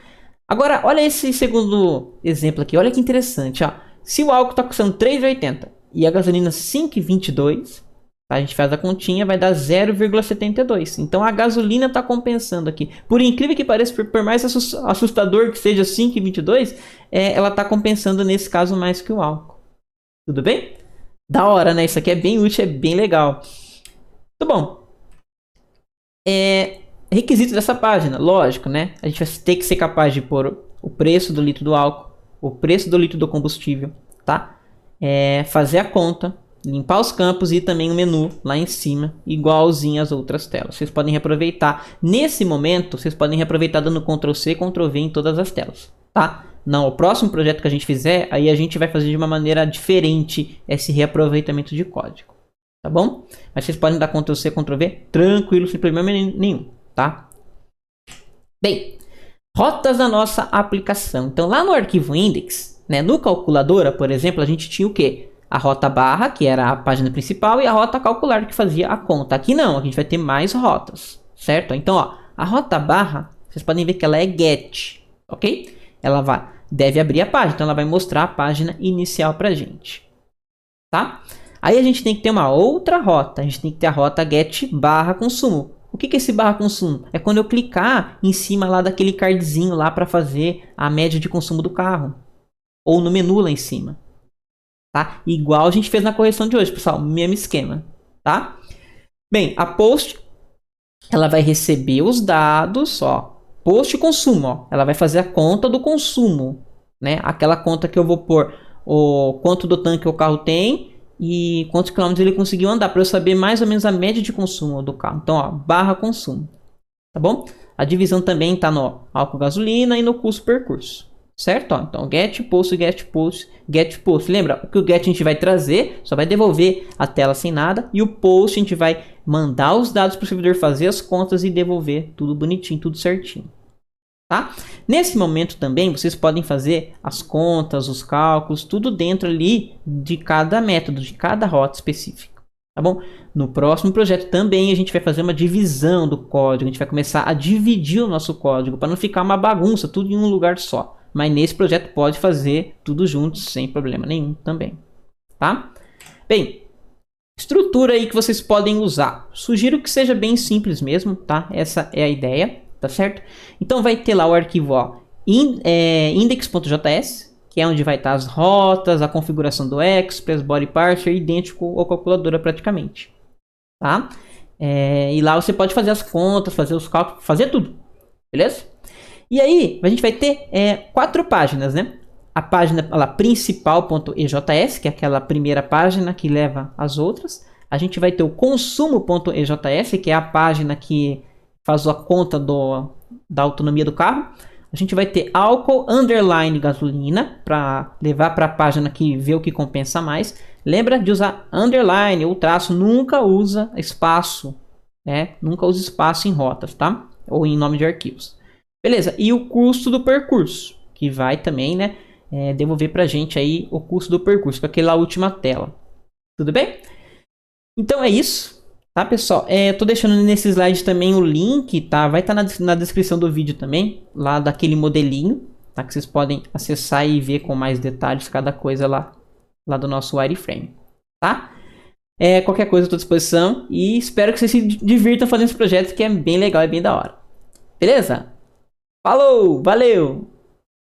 Agora, olha esse segundo exemplo aqui. Olha que interessante, ó. Se o álcool está custando 3,80 e a gasolina 5,22, Tá? A gente faz a continha, vai dar 0,72. Então a gasolina está compensando aqui. Por incrível que pareça, por mais assustador que seja 5,22, ela está compensando nesse caso mais que o álcool. Tudo bem? Da hora, né? Isso aqui é bem útil, é bem legal. Muito bom. Requisito dessa página, lógico, né? A gente vai ter que ser capaz de pôr o preço do litro do álcool, o preço do litro do combustível, tá? Fazer a conta, limpar os campos e também o menu lá em cima, igualzinho às outras telas. Vocês podem reaproveitar. Nesse momento, vocês podem reaproveitar dando Ctrl C, Ctrl V em todas as telas, tá? Não, o próximo projeto que a gente fizer, aí a gente vai fazer de uma maneira diferente esse reaproveitamento de código, tá bom? Mas vocês podem dar Ctrl C, Ctrl V tranquilo, sem problema nenhum, tá? Bem, rotas da nossa aplicação. Então lá no arquivo index, né, no calculadora, por exemplo, a gente tinha o quê? A rota barra, que era a página principal, e a rota calcular, que fazia a conta. Aqui não, a gente vai ter mais rotas, certo? Então, ó, a rota barra, vocês podem ver que ela é get, ok? Ela deve abrir a página, então ela vai mostrar a página inicial pra gente, tá? Aí a gente tem que ter uma outra rota, a gente tem que ter a rota get barra consumo. O que é esse barra consumo? É quando eu clicar em cima lá daquele cardzinho lá para fazer a média de consumo do carro. Ou no menu lá em cima. Tá? Igual a gente fez na correção de hoje, pessoal. Mesmo esquema. Tá? Bem, a post, ela vai receber os dados, ó. Post consumo, ó. Ela vai fazer a conta do consumo. Né? Aquela conta que eu vou pôr o quanto do tanque o carro tem e quantos quilômetros ele conseguiu andar, para eu saber mais ou menos a média de consumo do carro. Então, ó, barra consumo, tá bom? A divisão também está no álcool gasolina e no custo percurso, certo? Ó, então, get post, get post, get post. Lembra, o que o get a gente vai trazer, só vai devolver a tela sem nada, e o post a gente vai mandar os dados para o servidor fazer as contas e devolver tudo bonitinho, tudo certinho. Tá? Nesse momento também vocês podem fazer as contas, os cálculos, tudo dentro ali de cada método, de cada rota específica. Tá bom? No próximo projeto também a gente vai fazer uma divisão do código, a gente vai começar a dividir o nosso código para não ficar uma bagunça, tudo em um lugar só. Mas nesse projeto pode fazer tudo junto sem problema nenhum também. Tá? Bem, estrutura aí que vocês podem usar. Sugiro que seja bem simples mesmo, tá? Essa é a ideia. Tá certo? Então vai ter lá o arquivo index.js, que é onde vai estar as rotas, a configuração do Express, body parser, idêntico ao calculadora praticamente. Tá? E lá você pode fazer as contas, fazer os cálculos, fazer tudo. Beleza? E aí a gente vai ter 4 páginas, né? A página principal.ejs, que é aquela primeira página que leva as outras. A gente vai ter o consumo.ejs, que é a página que faz a conta da autonomia do carro. A gente vai ter álcool underline gasolina para levar para a página que vê o que compensa mais. Lembra de usar underline ou traço, nunca usa espaço, né? Nunca usa espaço em rotas, tá? Ou em nome de arquivos. Beleza? E o custo do percurso, que vai também, né, devolver para a gente aí o custo do percurso, com aquela última tela. Tudo bem? Então é isso. Tá, pessoal? Tô deixando nesse slide também o link, tá? Vai estar na descrição do vídeo também, lá daquele modelinho, tá? Que vocês podem acessar e ver com mais detalhes cada coisa lá do nosso wireframe, tá? Qualquer coisa eu estou à disposição e espero que vocês se divirtam fazendo esse projeto que é bem legal e bem da hora. Beleza? Falou! Valeu!